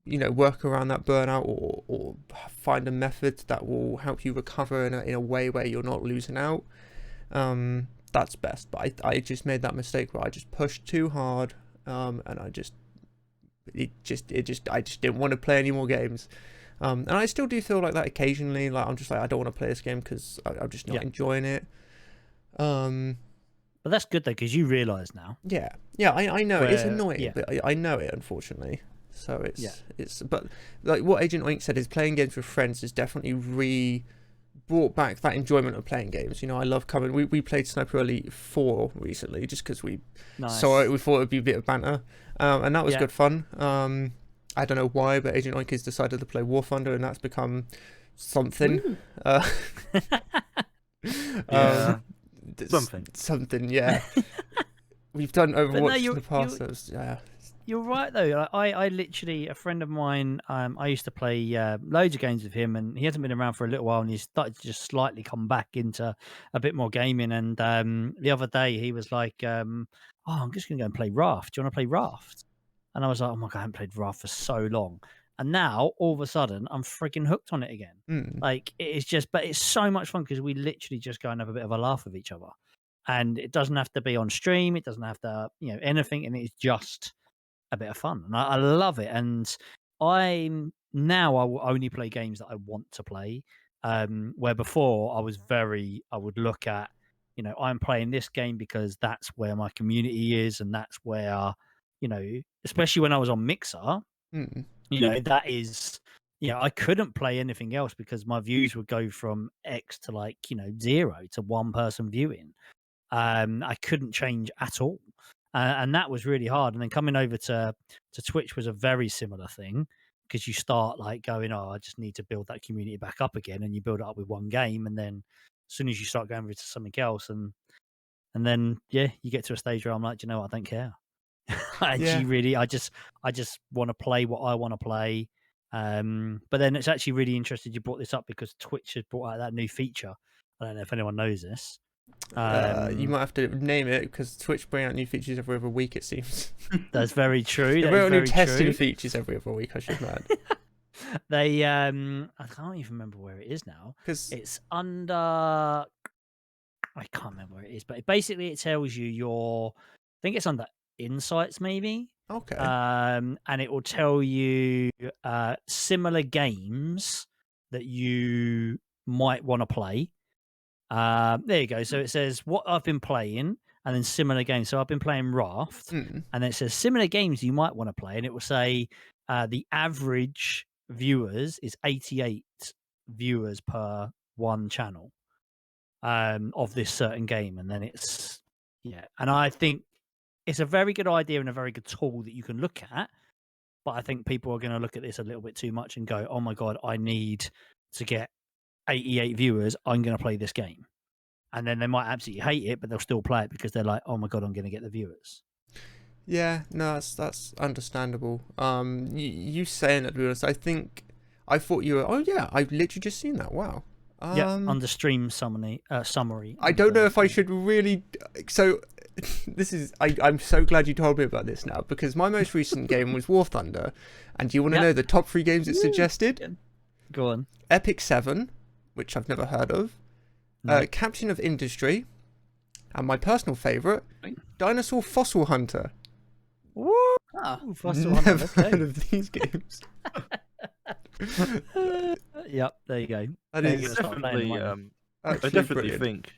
work around that burnout, or find a method that will help you recover in a way where you're not losing out, that's best. But I just made that mistake where I just pushed too hard, and I just didn't want to play any more games. And I still do feel like that occasionally. Like I'm just like, I don't want to play this game because I'm just not enjoying it. But that's good though, because you realise now. Yeah, I know it's annoying, but I know it, unfortunately. So it's but like what Agent Oink said is playing games with friends has definitely brought back that enjoyment of playing games. I love coming. We played Sniper Elite 4 recently just because we saw it. We thought it'd be a bit of banter, and that was good fun. I don't know why, but Agent Oink has decided to play War Thunder, and that's become something. Something. Yeah. We've done Overwatch in the past. You're right though. I literally, a friend of mine, I used to play loads of games with him, and he hasn't been around for a little while, and he's started to just slightly come back into a bit more gaming. And the other day he was like, "Oh, I'm just gonna go and play Raft. Do you want to play Raft?" And I was like, "Oh my god, I haven't played Raft for so long." And now all of a sudden I'm freaking hooked on it again. Like it is just, but it's so much fun because we literally just go and have a bit of a laugh with each other, and it doesn't have to be on stream. It doesn't have to, anything, and it's just a bit of fun, and I love it. And I will only play games that I want to play. Where before I would look at, I'm playing this game because that's where my community is, and that's where, especially when I was on Mixer, that is, I couldn't play anything else because my views would go from X to 0 to one person viewing. I couldn't change at all. And that was really hard. And then coming over to Twitch was a very similar thing, because you start going, I just need to build that community back up again, and you build it up with one game, and then as soon as you start going over to something else, and then you get to a stage where I'm like, I don't care. I just want to play what I want to play. But then it's actually really interesting you brought this up, because Twitch has brought out that new feature. I don't know if anyone knows this. You might have to name it, because Twitch bring out new features every other week, it seems. That's very true. They bring out new testing features every other week, I should add. They I can't even remember where it is now. It's under, I can't remember where it is, but basically it tells you I think it's under Insights maybe. Okay. And it will tell you similar games that you might want to play. There you go. So it says what I've been playing, and then similar games. So I've been playing Raft, and then it says similar games you might want to play, and it will say the average viewers is 88 viewers per one channel of this certain game. And then it's and I think it's a very good idea and a very good tool that you can look at, but I think people are going to look at this a little bit too much and go, oh my god, I need to get 88 viewers, I'm going to play this game. And then they might absolutely hate it, but they'll still play it because they're like, oh my god, I'm going to get the viewers. Yeah, no, that's understandable. You saying that, to be honest, I thought you were, oh yeah, I've literally just seen that, wow. Under stream summary. I don't know if I should really, so this is, I'm so glad you told me about this now, because my most recent game was War Thunder, and do you want to know the top 3 games it suggested? Go on. Epic 7, which I've never heard of, Captain of Industry, and my personal favourite, Dinosaur Fossil Hunter. What? Fossil Hunter. Never heard of these games. Yep, there you go. That is definitely. I definitely brilliant. think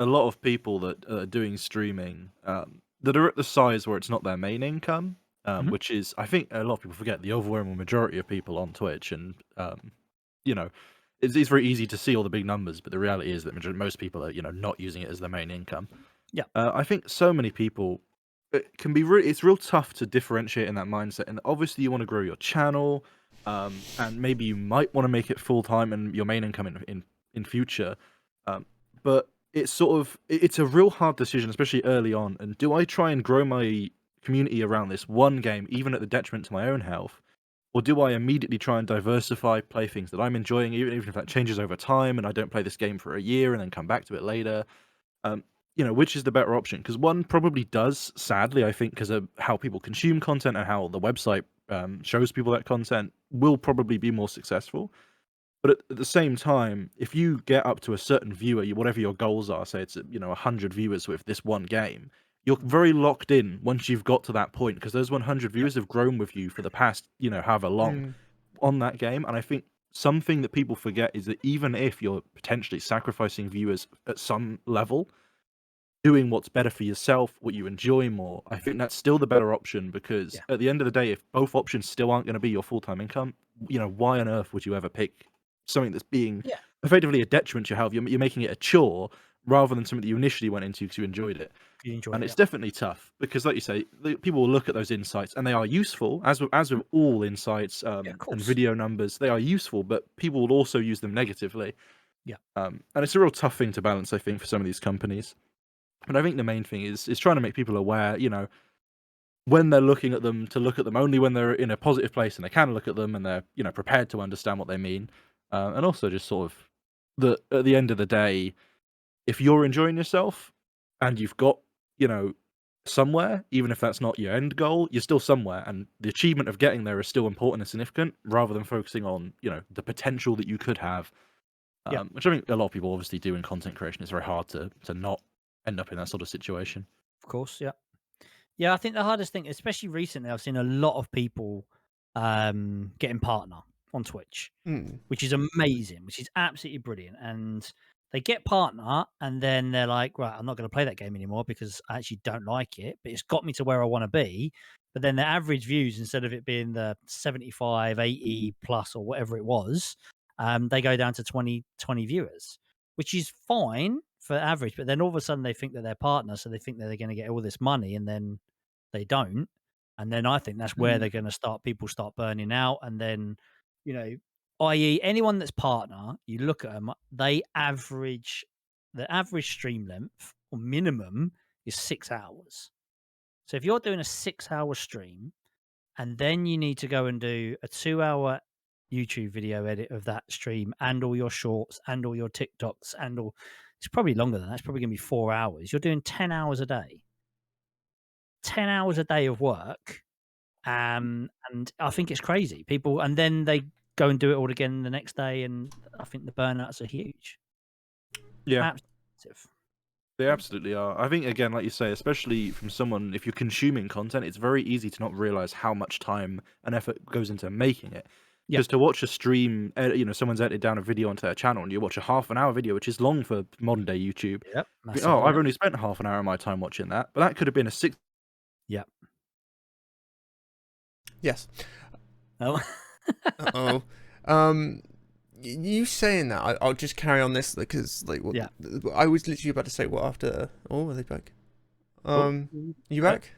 a lot of people that are doing streaming that are at the size where it's not their main income, which is, I think a lot of people forget, the overwhelming majority of people on Twitch, and it's very easy to see all the big numbers, but the reality is that most people are not using it as their main income. Yeah, I think so many people, it can be it's real tough to differentiate in that mindset. And obviously you want to grow your channel, and maybe you might want to make it full time and your main income in future, but it's it's a real hard decision, especially early on. And do I try and grow my community around this one game, even at the detriment to my own health, or do I immediately try and diversify, play things that I'm enjoying, even if that changes over time and I don't play this game for a year and then come back to it later? Which is the better option? Because one probably does, sadly, I think, because of how people consume content and how the website shows people that content will probably be more successful. But at the same time, if you get up to a certain viewer, whatever your goals are, say it's 100 viewers with this one game, you're very locked in once you've got to that point, because those 100 viewers have grown with you for the past however long on that game. And I think something that people forget is that even if you're potentially sacrificing viewers at some level, doing what's better for yourself, what you enjoy more, I think that's still the better option, because at the end of the day, if both options still aren't going to be your full-time income, why on earth would you ever pick something that's being effectively a detriment to your health? You're making it a chore rather than something that you initially went into because you enjoyed it. And it's definitely tough, because like you say, people will look at those insights and they are useful, as with all insights and video numbers, they are useful, but people will also use them negatively. And it's a real tough thing to balance, I think, for some of these companies. But I think the main thing is trying to make people aware, when they're looking at them, to look at them only when they're in a positive place and they can look at them and they're, prepared to understand what they mean. And also just sort of at the end of the day, if you're enjoying yourself and you've got, somewhere, even if that's not your end goal, you're still somewhere, and the achievement of getting there is still important and significant, rather than focusing on, the potential that you could have. Which I think a lot of people obviously do in content creation. It's very hard to not end up in that sort of situation. Of course, yeah. I think the hardest thing, especially recently, I've seen a lot of people getting partner on Twitch, which is amazing, which is absolutely brilliant. And they get partner, and then they're like, right, I'm not going to play that game anymore because I actually don't like it, but it's got me to where I want to be. But then the average views, instead of it being the 75, 80 plus or whatever it was, they go down to 20 viewers, which is fine for average. But then all of a sudden they think that they're partners, so they think that they're going to get all this money, and then they don't. And then I think that's where they're going to people start burning out. And then, i.e. anyone that's partner, you look at them, the average stream length or minimum is 6 hours. So if you're doing a 6-hour stream, and then you need to go and do a 2-hour YouTube video edit of that stream, and all your shorts and all your TikToks and all, it's probably longer than that. It's probably going to be 4 hours. You're doing 10 hours a day. 10 hours a day of work. And I think it's crazy. People, and then they go and do it all again the next day, and I think the burnouts are huge. Yeah. Absolutely. They absolutely are. I think, again, like you say, especially from someone, if you're consuming content, it's very easy to not realize how much time and effort goes into making it. Because to watch a stream, someone's edited down a video onto their channel, and you watch a half-an-hour video, which is long for modern day YouTube. I've only spent half an hour of my time watching that, but that could have been a 6. Yes. Oh. You saying that, I'll just carry on this, because I was literally about to say what after. Oh, are they back? You back?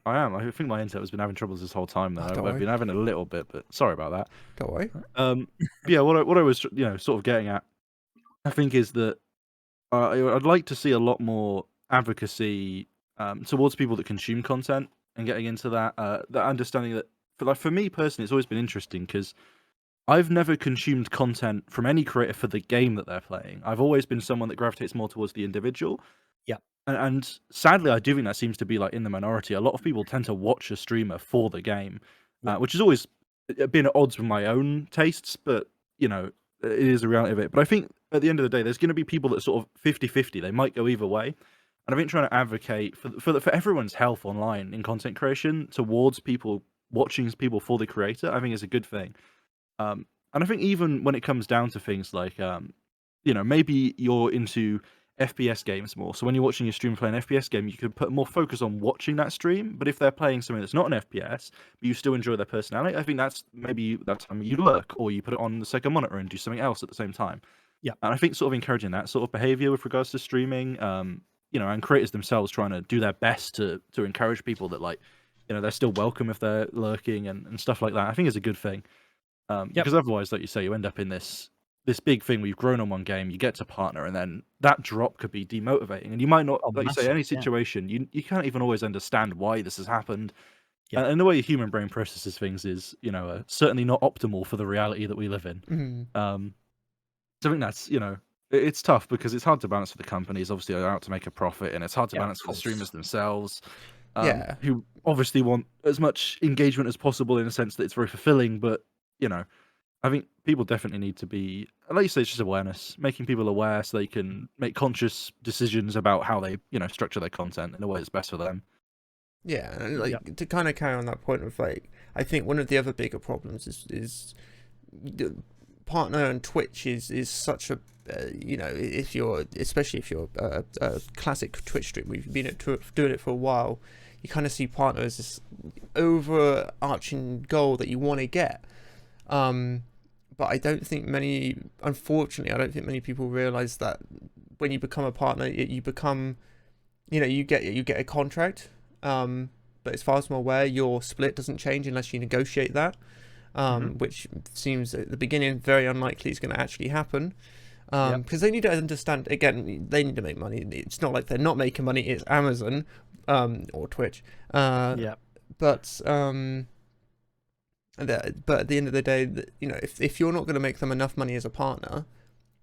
I am. I think my internet has been having troubles this whole time. Though I've been having a little bit, but sorry about that. Don't worry. Yeah, what I was sort of getting at, I think, is that I'd like to see a lot more advocacy towards people that consume content, and getting into that understanding that for me personally, it's always been interesting, because I've never consumed content from any creator for the game that they're playing. I've always been someone that gravitates more towards the individual. And sadly, I do think that seems to be in the minority. A lot of people tend to watch a streamer for the game, which has always been at odds with my own tastes, but, it is a reality of it. But I think at the end of the day, there's going to be people that are sort of 50-50. They might go either way. And I think trying to advocate for everyone's health online in content creation towards people watching people for the creator, I think is a good thing. And I think even when it comes down to things like, maybe you're into FPS games more. So when you're watching your stream play an FPS game, you could put more focus on watching that stream. But if they're playing something that's not an FPS, but you still enjoy their personality, I think that's time you lurk, or you put it on the second monitor and do something else at the same time. And I think sort of encouraging that sort of behavior with regards to streaming, and creators themselves trying to do their best to encourage people that they're still welcome if they're lurking and stuff like that, I think is a good thing. Because otherwise, like you say, you end up in this big thing where you've grown on one game, you get to partner, and then that drop could be demotivating. And you might not, you say, any situation, you can't even always understand why this has happened. And the way your human brain processes things is, certainly not optimal for the reality that we live in. So I think that's, it's tough, because it's hard to balance for the companies. Obviously, they're out to make a profit, and it's hard to balance for the streamers themselves. Yeah. who obviously want as much engagement as possible in a sense that it's very fulfilling. But I think people definitely need to be, like you say, it's just awareness, making people aware so they can make conscious decisions about how they structure their content in a way that's best for them. Yeah, and Yep. like to kind of carry on that point of like, I think one of the other bigger problems is the partner and Twitch is such a if you're, especially if you're a classic Twitch streamer, we've been doing it for a while, you kind of see partner as this overarching goal that you want to get. But I don't think unfortunately, I don't think many people realize that when you become a partner, you become, you get a contract. But as far as I'm aware, your split doesn't change unless you negotiate that, which seems at the beginning very unlikely is going to actually happen. Because they need to understand, again, they need to make money. It's not like they're not making money. It's Amazon, or Twitch. But but at the end of the day, if you're not going to make them enough money as a partner,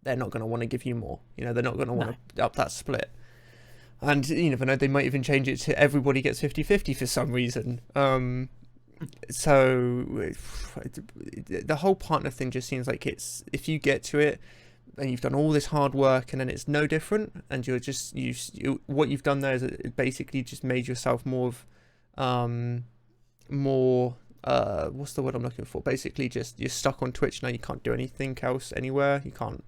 they're not going to want to give you more. They're not going to want to up that split. And you never know, they might even change it to everybody gets 50-50 for some reason. So the whole partner thing just seems like it's, if you get to it and you've done all this hard work and then it's no different, and you're just what you've done there is it basically just made yourself more what's the word I'm looking for? Basically, just you're stuck on Twitch now. You can't do anything else anywhere. You can't.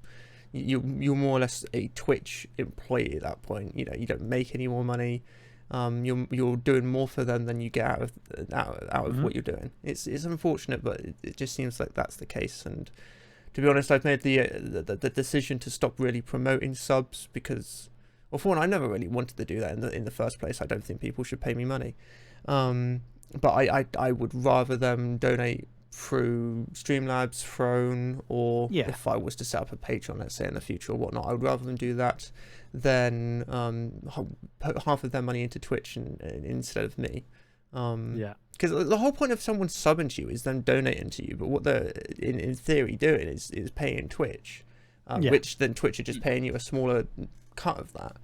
You're more or less a Twitch employee at that point. You don't make any more money. You're doing more for them than you get out of what you're doing. It's unfortunate, but it just seems like that's the case. And to be honest, I've made the decision to stop really promoting subs because, well, for one, I never really wanted to do that in the first place. I don't think people should pay me money. But I would rather them donate through Streamlabs, Throne, or if I was to set up a Patreon, let's say in the future or whatnot, I would rather them do that than put half of their money into Twitch and instead of me. Because the whole point of someone subbing to you is them donating to you, but what they're in theory doing is paying Twitch, which then Twitch are just paying you a smaller cut of that.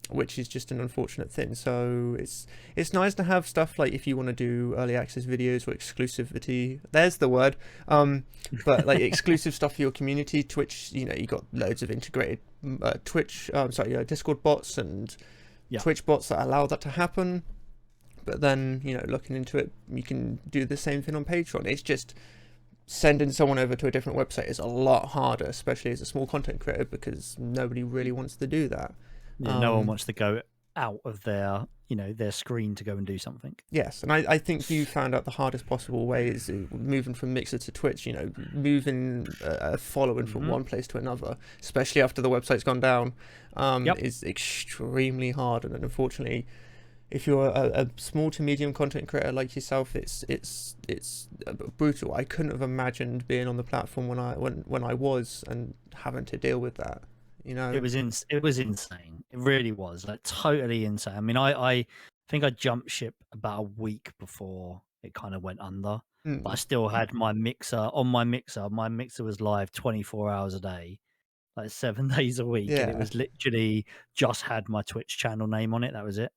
Which is just an unfortunate thing. So it's nice to have stuff like, if you want to do early access videos or exclusivity, there's the word, but like exclusive stuff for your community. Twitch, you got loads of integrated Discord bots and Twitch bots that allow that to happen. But then, looking into it, you can do the same thing on Patreon. It's just sending someone over to a different website is a lot harder, especially as a small content creator, because nobody really wants to do that. No one wants to go out of their screen to go and do something. Yes, and I think you found out the hardest possible way is moving from Mixer to Twitch. Moving a following from one place to another, especially after the website's gone down, is extremely hard. And unfortunately, if you're a small to medium content creator like yourself, it's brutal. I couldn't have imagined being on the platform when I was and having to deal with that. It was insane. It really was, like, totally insane. I mean, I think I jumped ship about a week before it kind of went under. But I still had my mixer on my mixer. My mixer was live 24 hours a day, like 7 days a week, and it was literally just had my Twitch channel name on it. That was it.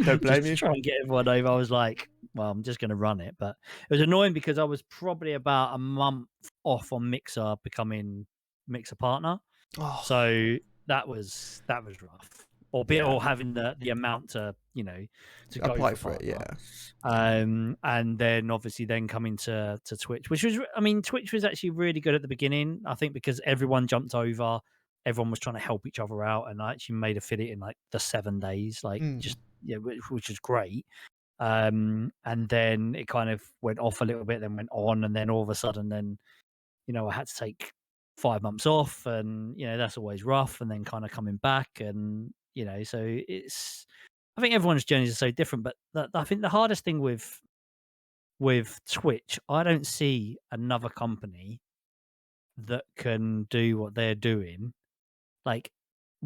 Don't blame you. To try and get everyone over. I was like, well, I'm just going to run it. But it was annoying because I was probably about a month off on Mixer becoming Mixer partner. So that was rough. Or having the amount to to apply go for it, and then obviously coming to Twitch, which was, I mean, Twitch was actually really good at the beginning. I think because everyone jumped over, everyone was trying to help each other out, and I actually made a fit in like the 7 days, which is great. And then it kind of went off a little bit, then went on, and then all of a sudden, then I had to take 5 months off, and that's always rough, and then kind of coming back, and so it's, I think everyone's journeys are so different, but I think the hardest thing with Twitch, I don't see another company that can do what they're doing. Like,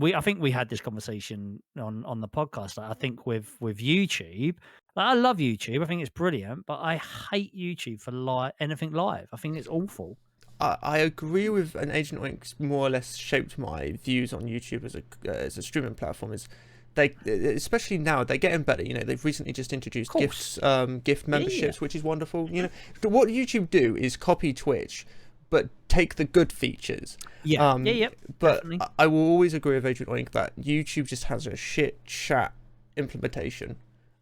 I think we had this conversation on the podcast. Like, I think with YouTube, like, I love YouTube. I think it's brilliant, but I hate YouTube for anything live. I think it's awful. I agree with an Agent Oink more or less shaped my views on YouTube as a streaming platform. Is they, especially now, they're getting better. You know, they've recently just introduced course. gift memberships, which is wonderful. You know, what YouTube do is copy Twitch, but take the good features. Yeah, yep. But Definitely. I will always agree with Adrian Oink that YouTube just has a shit chat implementation.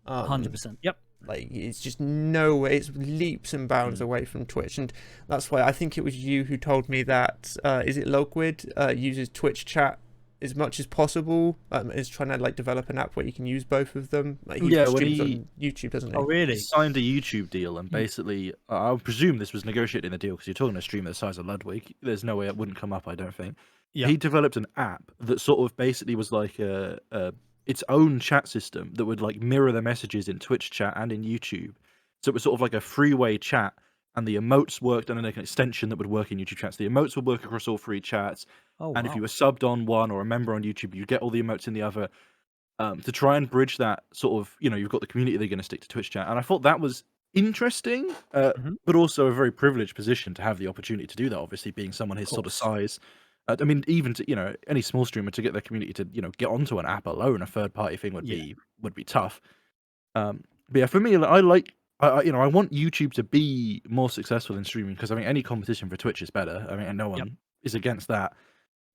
100%. Yep. Like, it's just no way, it's leaps and bounds away from Twitch, and that's why I think it was you who told me that is it LoveMitt uses Twitch chat as much as possible, is trying to like develop an app where you can use both of them. Like, he streams on YouTube, doesn't he? Oh, really? He signed a YouTube deal, and basically, I presume this was negotiating the deal because you're talking to a streamer the size of Ludwig. There's no way it wouldn't come up, I don't think. Yeah. He developed an app that sort of basically was like its own chat system that would like mirror the messages in Twitch chat and in YouTube. So it was sort of like a three-way chat, and the emotes worked, and then like an extension that would work in YouTube chats. The emotes would work across all three chats, and if you were subbed on one or a member on YouTube, you'd get all the emotes in the other. To try and bridge that sort of, you know, you've got the community they're going to stick to Twitch chat, and I thought that was interesting, but also a very privileged position to have the opportunity to do that. Obviously, being someone his sort of size. I mean, even to, you know, any small streamer to get their community to, you know, get onto an app alone, a third party thing would be tough. But yeah, for me, I like, you know, I want YouTube to be more successful in streaming because I mean, any competition for Twitch is better. I mean, and no one is against that.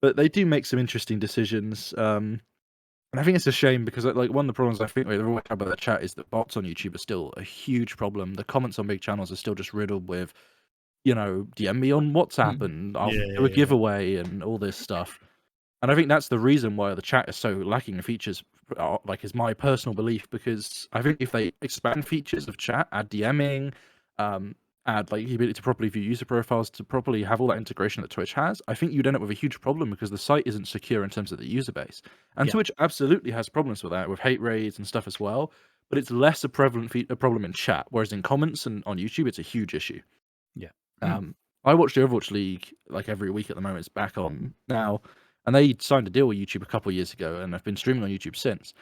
But they do make some interesting decisions. And I think it's a shame because, like, one of the problems I think we always have about the chat is that bots on YouTube are still a huge problem. The comments on big channels are still just riddled with, you know, DM me on WhatsApp and I'll do a giveaway and all this stuff. And I think that's the reason why the chat is so lacking in features, like, is my personal belief, because I think if they expand features of chat, add DMing, add like the ability to properly view user profiles, to properly have all that integration that Twitch has, I think you'd end up with a huge problem because the site isn't secure in terms of the user base. And Twitch absolutely has problems with that, with hate raids and stuff as well, but it's less a prevalent a problem in chat, whereas in comments and on YouTube, it's a huge issue. Yeah. I watch the Overwatch League like every week at the moment. It's back on now, and they signed a deal with YouTube a couple of years ago, and I've been streaming on YouTube since.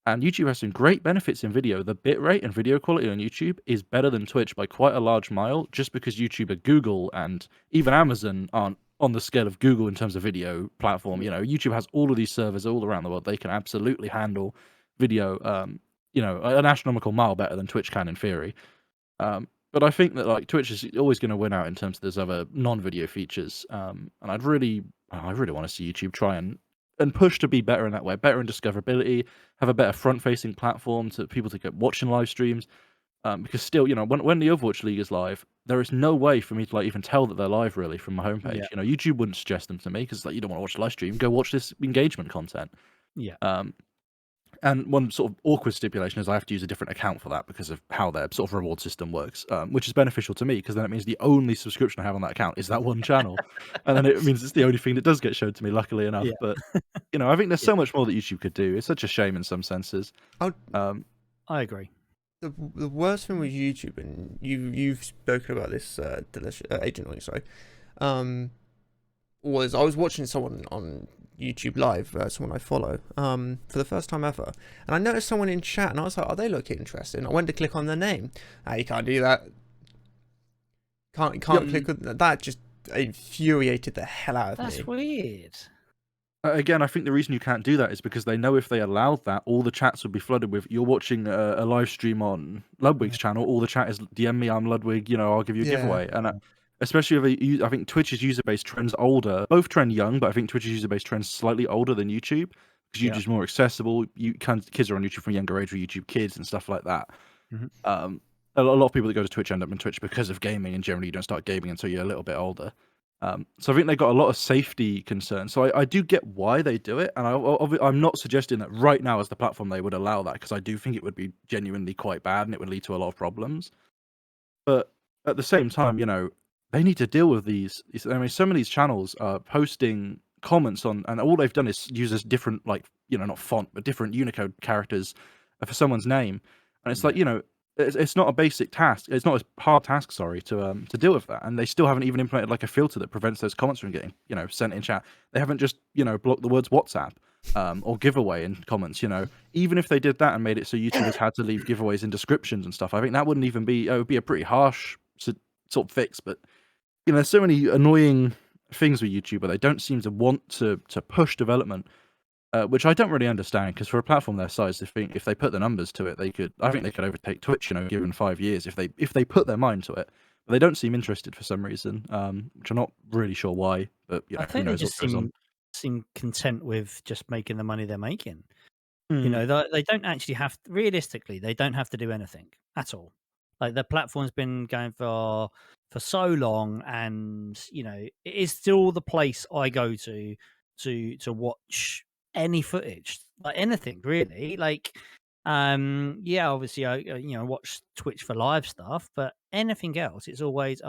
And YouTube has some great benefits in video. The bitrate and video quality on YouTube is better than Twitch by quite a large mile, just because YouTube and Google and even Amazon aren't on the scale of Google in terms of video platform. You know, YouTube has all of these servers all around the world. They can absolutely handle video, you know, an astronomical mile better than Twitch can in theory. But I think that like Twitch is always going to win out in terms of those other non-video features. And I really want to see YouTube try and push to be better in that way, better in discoverability, have a better front-facing platform to people to get watching live streams. Because still, you know, when the Overwatch League is live, there is no way for me to like even tell that they're live really from my homepage. Yeah. You know, YouTube wouldn't suggest them to me because like you don't want to watch the live stream. Go watch this engagement content. Yeah. And one sort of awkward stipulation is I have to use a different account for that because of how their sort of reward system works, which is beneficial to me because then it means the only subscription I have on that account is that one channel. And then it means it's the only thing that does get shown to me, luckily enough. Yeah. But, you know, I think there's so much more that YouTube could do. It's such a shame in some senses. I agree. The worst thing with YouTube, and you've spoken about this, Agent Oink, sorry, was I was watching someone on YouTube Live, someone I follow, for the first time ever, and I noticed someone in chat, and I was like, "Oh, they look interesting." I went to click on their name. You can't do that. Can't click on that. Just infuriated the hell out of me. That's weird. Again, I think the reason you can't do that is because they know if they allowed that, all the chats would be flooded with, you're watching a live stream on Ludwig's channel, all the chat is, DM me, I'm Ludwig, you know, I'll give you a giveaway. And especially if I think Twitch's user base trends older. Both trend young, but I think Twitch's user base trends slightly older than YouTube because YouTube's more accessible. Kids are on YouTube from a younger age with YouTube Kids and stuff like that. A lot of people that go to Twitch end up on Twitch because of gaming, and generally you don't start gaming until you're a little bit older. So I think they've got a lot of safety concerns. So I do get why they do it, and I'm not suggesting that right now as the platform they would allow that, because I do think it would be genuinely quite bad and it would lead to a lot of problems. But at the same time, you know, they need to deal with these. I mean, some of these channels are posting comments on, and all they've done is use this different, like, you know, not font, but different Unicode characters for someone's name. And it's like, you know, it's not a basic task. It's not a hard task, sorry, to deal with that. And they still haven't even implemented like a filter that prevents those comments from getting, you know, sent in chat. They haven't just, you know, blocked the words WhatsApp or giveaway in comments. You know, even if they did that and made it so YouTubers had to leave giveaways in descriptions and stuff, I think that wouldn't even be. It would be a pretty harsh sort of fix. But you know, there's so many annoying things with YouTube where they don't seem to want to push development. which I don't really understand because for a platform their size, if they put the numbers to it, I think they could overtake Twitch, given 5 years if they put their mind to it. But they don't seem interested for some reason, which I'm not really sure why. But I who think they knows what just goes on. seem content with just making the money they're making. Mm. They don't actually have realistically, they don't have to do anything at all. Like the platform's been going for so long, and it is still the place I go to watch any footage, like anything really. Like, yeah, obviously I watch Twitch for live stuff, but anything else, it's always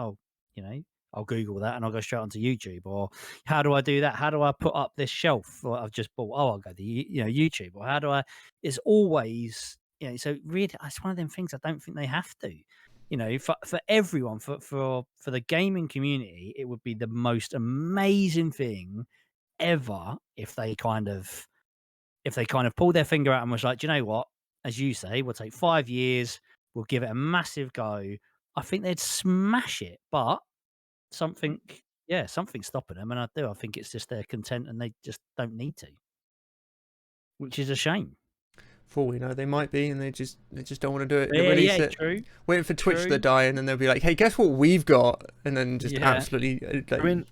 you know, I'll Google that and I'll go straight onto YouTube. Or how do I do that? How do I put up this shelf that I've just bought? Oh, I'll go to YouTube. Or how do I? It's always So really, it's one of them things. I don't think they have to. For everyone, for the gaming community, it would be the most amazing thing ever if they kind of pulled their finger out and was like, do you know what? As you say, we'll take 5 years. We'll give it a massive go. I think they'd smash it, but something, something's stopping them, and I think it's just they're content and they just don't need to, which is a shame. For all we know, they might be, and they just don't want to do it. They Yeah, release it, true. waiting for Twitch to True. die, and then they'll be like, "Hey, guess what we've got?" And then just Yeah. absolutely. I mean,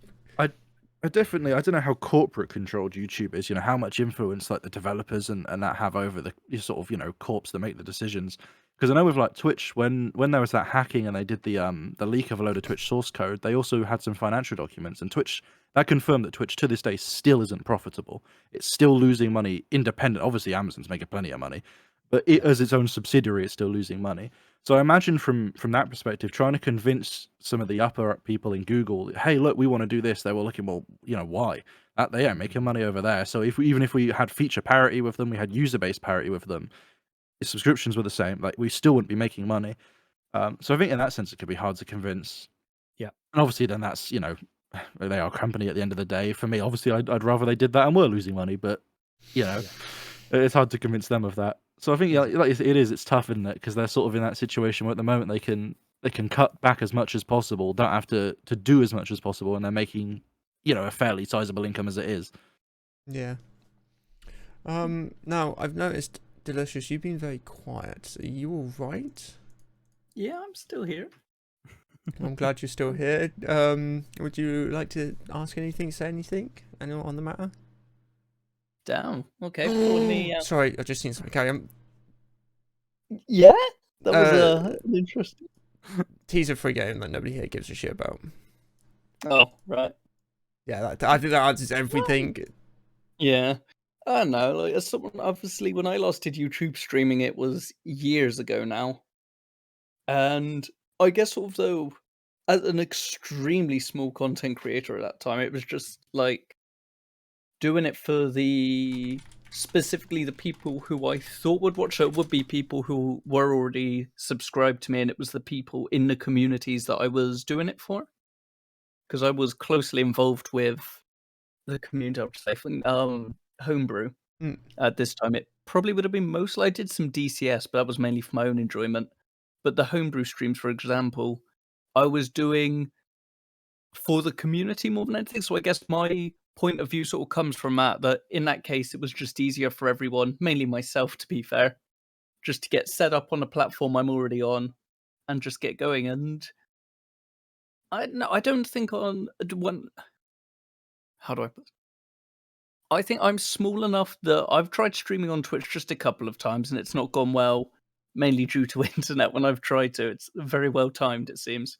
I definitely, I don't know how corporate controlled YouTube is. How much influence like the developers and that have over the sort of corps that make the decisions. Because I know with like Twitch, when there was that hacking and they did the leak of a load of Twitch source code, they also had some financial documents, and Twitch that confirmed that Twitch to this day still isn't profitable. It's still losing money independent. Obviously, Amazon's making plenty of money, but it as its own subsidiary, it's still losing money. So I imagine from that perspective, trying to convince some of the upper people in Google, hey, look, we want to do this. They were looking, well, why? They are making money over there. So even if we had feature parity with them, we had user base parity with them, if subscriptions were the same, like we still wouldn't be making money. So I think in that sense, it could be hard to convince. Yeah. And obviously, then that's they are a company at the end of the day. For me, obviously, I'd rather they did that and were losing money, but it's hard to convince them of that. So I think it's tough, isn't it? Because they're sort of in that situation where at the moment they can cut back as much as possible, don't have to do as much as possible, and they're making a fairly sizable income as it is. Yeah. Now I've noticed, Delicious, you've been very quiet. Are you all right? Yeah, I'm still here. I'm glad you're still here. Would you like to ask anything, say anything, on the matter? Damn. Okay, pulling me out. Sorry, I just seen something. Carry on. Yeah, that was an interesting. Teaser free game that nobody here gives a shit about. Oh, right. Yeah, I think that answers everything. Yeah. I don't know. Like, as someone, obviously, when I last did YouTube streaming, it was years ago now. And I guess, sort of, though, as an extremely small content creator at that time, it was just like doing it for specifically the people who I thought would watch it would be people who were already subscribed to me, and it was the people in the communities that I was doing it for. Because I was closely involved with the community, I think, homebrew. At this time, it probably would have been mostly. I did some DCS, but that was mainly for my own enjoyment. But the homebrew streams, for example, I was doing for the community more than anything. So I guess my point of view sort of comes from that in that case, it was just easier for everyone, mainly myself, to be fair, just to get set up on a platform I'm already on and just get going. And I don't think on one. How do I put? I think I'm small enough that I've tried streaming on Twitch just a couple of times and it's not gone well, mainly due to internet when I've tried to. It's very well timed, it seems.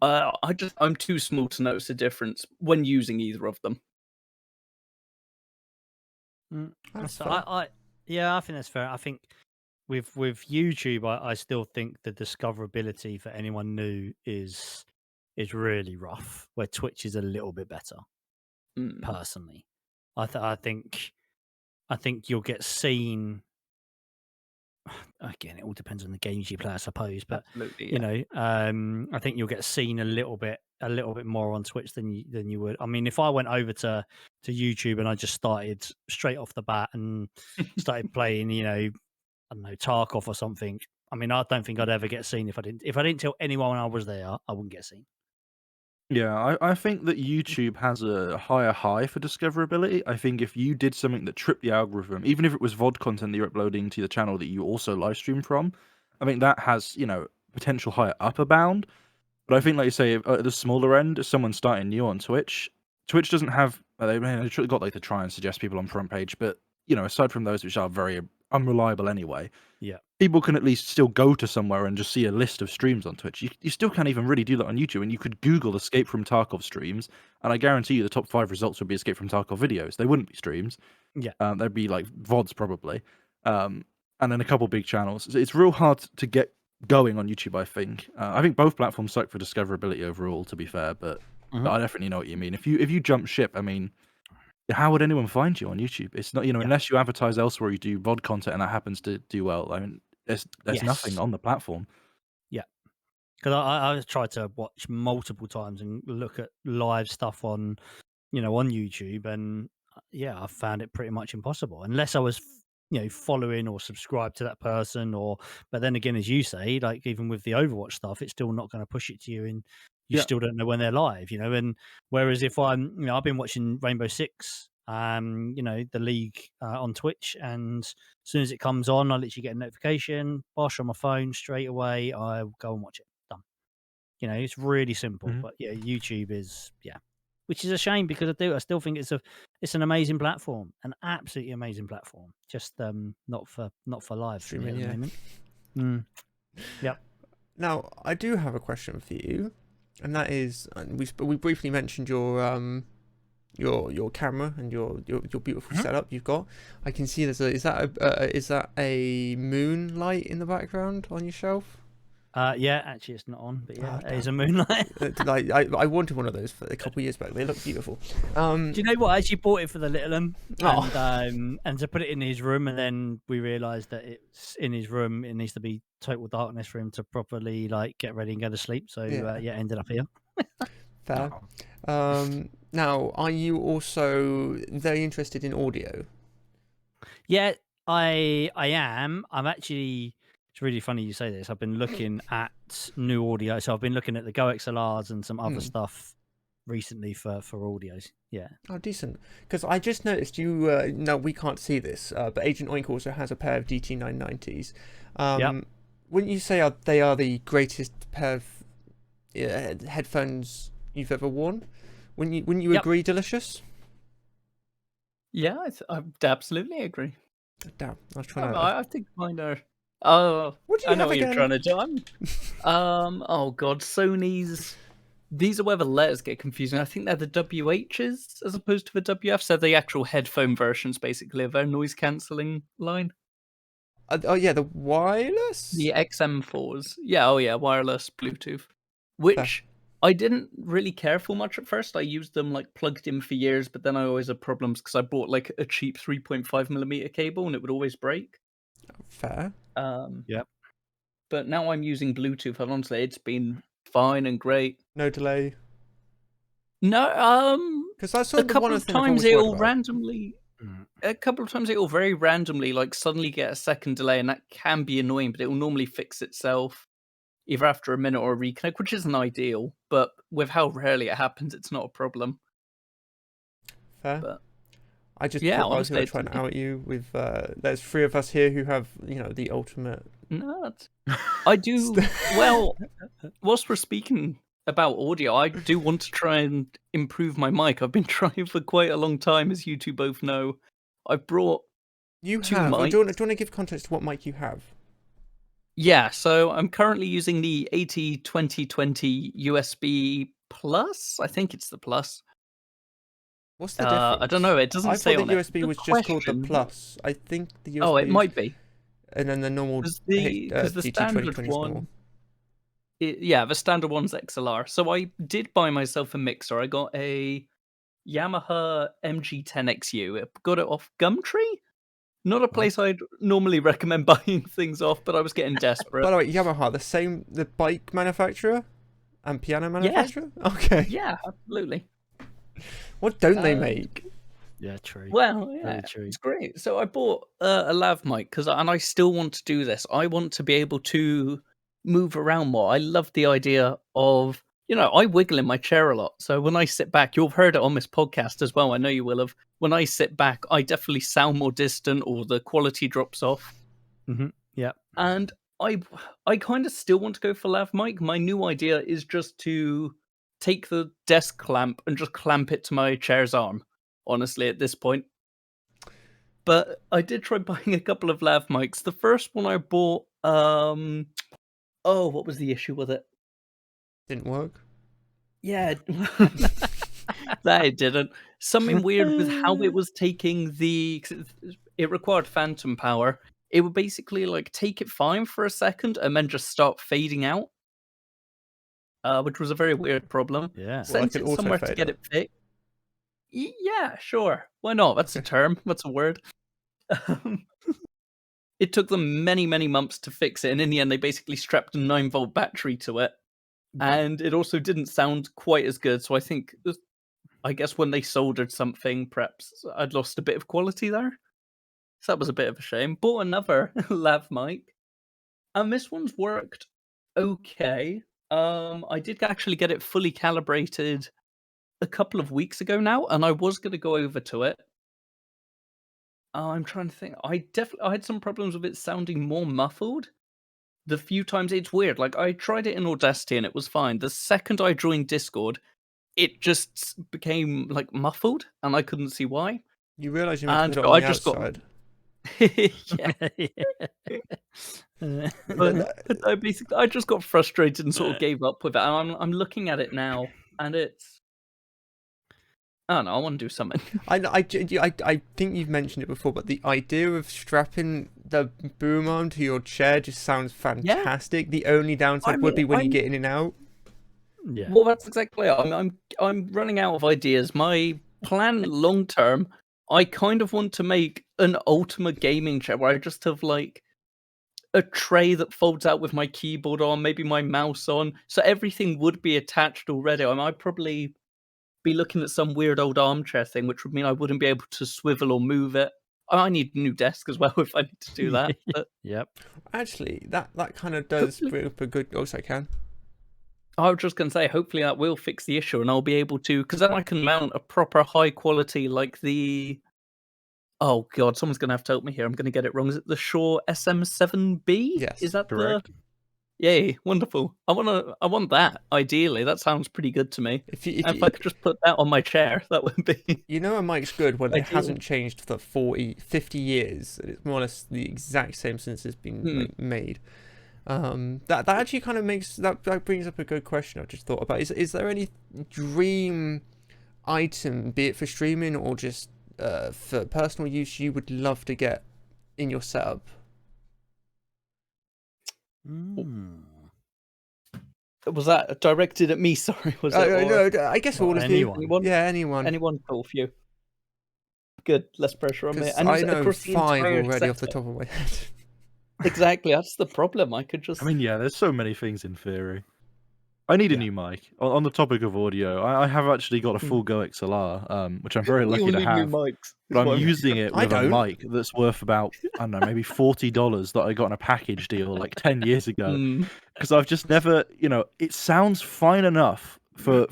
I'm too small to notice a difference when using either of them. That's So fair. I think that's fair. I think with YouTube, I still think the discoverability for anyone new is really rough. Where Twitch is a little bit better. Personally, I think you'll get seen. Again, it all depends on the games you play, I suppose. But Absolutely, yeah. I think you'll get seen a little bit more on Twitch than you would. I mean, if I went over to YouTube and I just started straight off the bat and started playing, I don't know, Tarkov or something. I mean, I don't think I'd ever get seen if I didn't tell anyone I was there. I wouldn't get seen. Yeah, I think that YouTube has a higher high for discoverability. I think if you did something that tripped the algorithm, even if it was VOD content that you're uploading to the channel that you also live stream from, I think that has, potential higher upper bound. But I think, like you say, at the smaller end, if someone's starting new on Twitch, Twitch doesn't have they've got like to try and suggest people on front page, but aside from those which are very unreliable anyway, Yeah. people can at least still go to somewhere and just see a list of streams on Twitch. You still can't even really do that on YouTube, and you could Google Escape from Tarkov streams, and I guarantee you the top 5 results would be Escape from Tarkov videos. They wouldn't be streams. Yeah. They'd be like VODs probably, and then a couple big channels. It's real hard to get going on YouTube, I think. I think both platforms suck for discoverability overall, to be fair, but I definitely know what you mean. If you jump ship, I mean, how would anyone find you on YouTube? It's not, unless you advertise elsewhere, you do VOD content, and that happens to do well. I mean, there's nothing Yes. on the platform. Yeah. Because I tried to watch multiple times and look at live stuff on YouTube, and yeah, I found it pretty much impossible unless I was following or subscribed to that person. But then again, as you say, like even with the Overwatch stuff, it's still not going to push it to you, and you Yeah. still don't know when they're live. And whereas if I'm I've been watching Rainbow Six, the league on Twitch, and as soon as it comes on, I literally get a notification, bosh on my phone straight away. I go and watch it. Done. It's really simple. Mhm. But yeah, YouTube is which is a shame because I still think it's an amazing platform, an absolutely amazing platform. Just not for live for me Streaming, at the yeah. moment. Mm. Yep. Now, I do have a question for you, and that is, we briefly mentioned your camera and your beautiful setup you've got. I can see is that a moonlight in the background on your shelf? Yeah, actually, it's not on, but yeah, Oh, it is a moonlight. I wanted one of those for a couple of years back. They look beautiful. Do you know what? I actually bought it for the little one, Oh. and to put it in his room, and then we realised that it's in his room. It needs to be total darkness for him to properly get ready and go to sleep. So Yeah. ended up here. Fair. Oh. Now, are you also very interested in audio? Yeah, I am. I'm actually. It's really funny you say this. I've been looking at new audio, so I've been looking at the Go XLRs and some other stuff recently for audios. Yeah. Oh, decent. Because I just noticed you. No, we can't see this, but Agent Oink also has a pair of DT990s. Yep. Wouldn't you say they are the greatest pair of headphones you've ever worn? Wouldn't you agree, Delicious? Yeah, I absolutely agree. Damn, I was trying to. I think mine are. Oh, What do you I know have what again? you're trying to do. Oh god, Sony's. These are where the letters get confusing. I think they're the WHs as opposed to the WFs. They're the actual headphone versions, basically, of their noise cancelling line. Oh yeah, the wireless. The XM4s. Yeah, oh yeah, wireless Bluetooth. Which I didn't really care for much at first. I used them plugged in for years, but then I always had problems because I bought a cheap 3.5mm cable and it would always break. Fair. Yep. But now I'm using Bluetooth, and honestly, it's been fine and great. No delay. No, Because I saw a couple of times it'll randomly. A couple of times it'll very randomly suddenly get a second delay, and that can be annoying. But it will normally fix itself either after a minute or a reconnect, which isn't ideal. But with how rarely it happens, it's not a problem. Fair. But I just yeah, thought I was honestly, going to try and out you with. There's 3 of us here who have the ultimate. no, I do well. Whilst we're speaking about audio, I do want to try and improve my mic. I've been trying for quite a long time, as you two both know. I've brought You two have. mics. Do you want to give context to what mic you have? Yeah, so I'm currently using the 80-2020 USB Plus. I think it's the Plus. What's the difference? I don't know. It doesn't I say thought on the it. USB Good was just called the question. Plus. I think the USB. Oh, it might be. And then the normal. Because the standard one. The standard one's XLR. So I did buy myself a mixer. I got a Yamaha MG10XU. I got it off Gumtree. Not a place I'd normally recommend buying things off, but I was getting desperate. By the way, Yamaha, the bike manufacturer and piano manufacturer? Yes. Okay. Yeah, absolutely. What don't they make? Yeah, true. Well, yeah, true. it's great. So I bought a lav mic and I still want to do this. I want to be able to move around more. I love the idea of I wiggle in my chair a lot. So when I sit back, you've heard it on this podcast as well. I know you will have. When I sit back, I definitely sound more distant or the quality drops off. Yeah. And I kind of still want to go for lav mic. My new idea is just to take the desk clamp and just clamp it to my chair's arm, honestly, at this point. But I did try buying a couple of lav mics. The first one I bought, what was the issue with it? Didn't work. Yeah, that it didn't. Something weird with how it was taking 'cause it required phantom power. It would basically like take it fine for a second and then just start fading out, which was a very weird problem. Yeah. Well, like Sent an it somewhere to auto get fader. it fixed. Yeah, sure. Why not? That's a term. That's a word. It took them many, many months to fix it, and in the end, they basically strapped a 9-volt battery to it. And it also didn't sound quite as good. So I guess when they soldered something, perhaps I'd lost a bit of quality there. So that was a bit of a shame. Bought another lav mic, and this one's worked okay. I did actually get it fully calibrated a couple of weeks ago now, and I was going to go over to it. I'm trying to think. I had some problems with it sounding more muffled. The few times it's weird. Like I tried it in Audacity and it was fine. The second I joined Discord, it just became like muffled, and I couldn't see why. You realise you meant And to put it so on I the just got outside. but I just got frustrated and sort of gave up with it. And I'm looking at it now, and it's I don't know. I want to do something. I think you've mentioned it before, but the idea of strapping the boom arm to your chair just sounds fantastic. The only downside would be when you get in and out. Yeah. Well, that's exactly it. I'm running out of ideas. My plan long term, I kind of want to make an ultimate gaming chair where I just have like a tray that folds out with my keyboard on, maybe my mouse on, so everything would be attached already. I might probably be looking at some weird old armchair thing, which would mean I wouldn't be able to swivel or move it. I need a new desk as well if I need to do that. But Yep. Actually, that kind of does Hopefully- bring up a good. Also, I can. I was just going to say, hopefully that will fix the issue, and I'll be able to, because then I can mount a proper high quality, like the. Oh god, someone's going to have to help me here. I'm going to get it wrong. Is it the Shure SM7B? Yes, Is that correct. Yay, wonderful. I want that. Ideally, that sounds pretty good to me. If I could just put that on my chair, that would be. You know, a mic's good when it Ideal. hasn't changed for 40, 50 years. It's more or less the exact same since it's been like, made. That actually kind of makes that brings up a good question I just thought about. Is there any dream item, be it for streaming or just for personal use, you would love to get in your setup? Was that directed at me? Sorry, was it? No, I guess all of you. anyone. Yeah, anyone. Anyone? Cool, few. Good, less pressure on me. Because And I it's know across the 5 entire already off the setup. top of my head. Exactly, that's the problem. I could just. I mean, yeah, there's so many things in theory. I need a new mic. On the topic of audio, I have actually got a full Go XLR, which I'm very We all lucky to need new have. mics. But I'm Well, using it I with a don't. mic that's worth about, I don't know, maybe $40 that I got in a package deal like 10 years ago. Because I've just never, it sounds fine enough for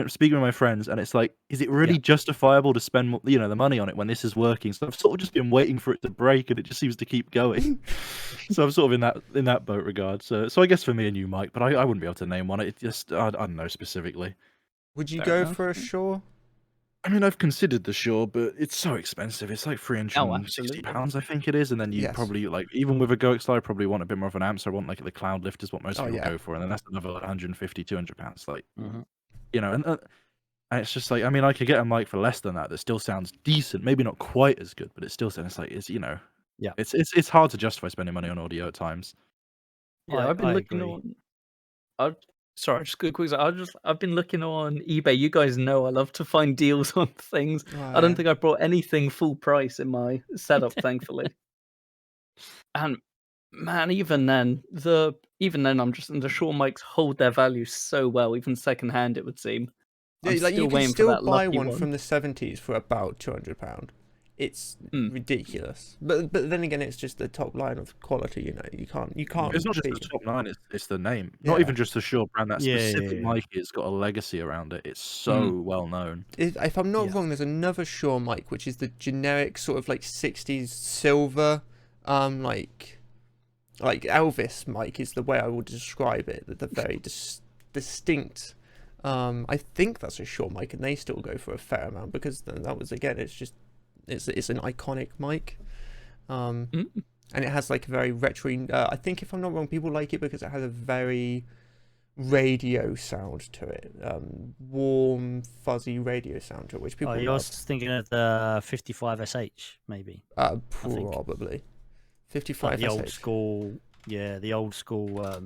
speaking with my friends, and it's like, is it really justifiable to spend the money on it when this is working? So I've sort of just been waiting for it to break, and it just seems to keep going. So I'm sort of in that boat regard. So I guess for me a new mic, but I wouldn't be able to name one. It just I don't know specifically. Would you Fair go enough. for a Shure? I mean, I've considered the Shure, but it's so expensive. It's like £360, I think it is. And then you probably, like, even with a Go XLR, I probably want a bit more of an amp. So I want, like, the cloud lift is what most people go for. And then that's another like, £150, £200. Like, and it's just like, I mean, I could get a mic for less than that still sounds decent. Maybe not quite as good, but it still sounds like, it's hard to justify spending money on audio at times. Yeah, I've been looking on. Sorry, just quick. I've been looking on eBay. You guys know I love to find deals on things. I don't think I brought anything full price in my setup, thankfully. And man, even then, I'm just the Shure mics hold their value so well, even secondhand. It would seem. Yeah, I'm like still you can waiting still for that buy lucky one from the 70s for about £200. it's Hmm. ridiculous. But then again, it's just the top line of quality. You can't It's not just beat the top 9; it's the name. Yeah. Not even just the Shure brand. That Yeah, specific yeah. mic has got a legacy around it. It's so well known. If I'm not Yeah. wrong, there's another Shure mic which is the generic sort of like 60s silver, like Elvis mic is the way I would describe it. The very distinct. I think that's a Shure mic, and they still go for a fair amount because that was, again, it's an iconic mic. And it has like a very retro. I think, if I'm not wrong, people like it because it has a very radio sound to it, warm, fuzzy radio sound to it, which people You're love. thinking of the 55SH, maybe? Probably 55 Like the old school, the old school.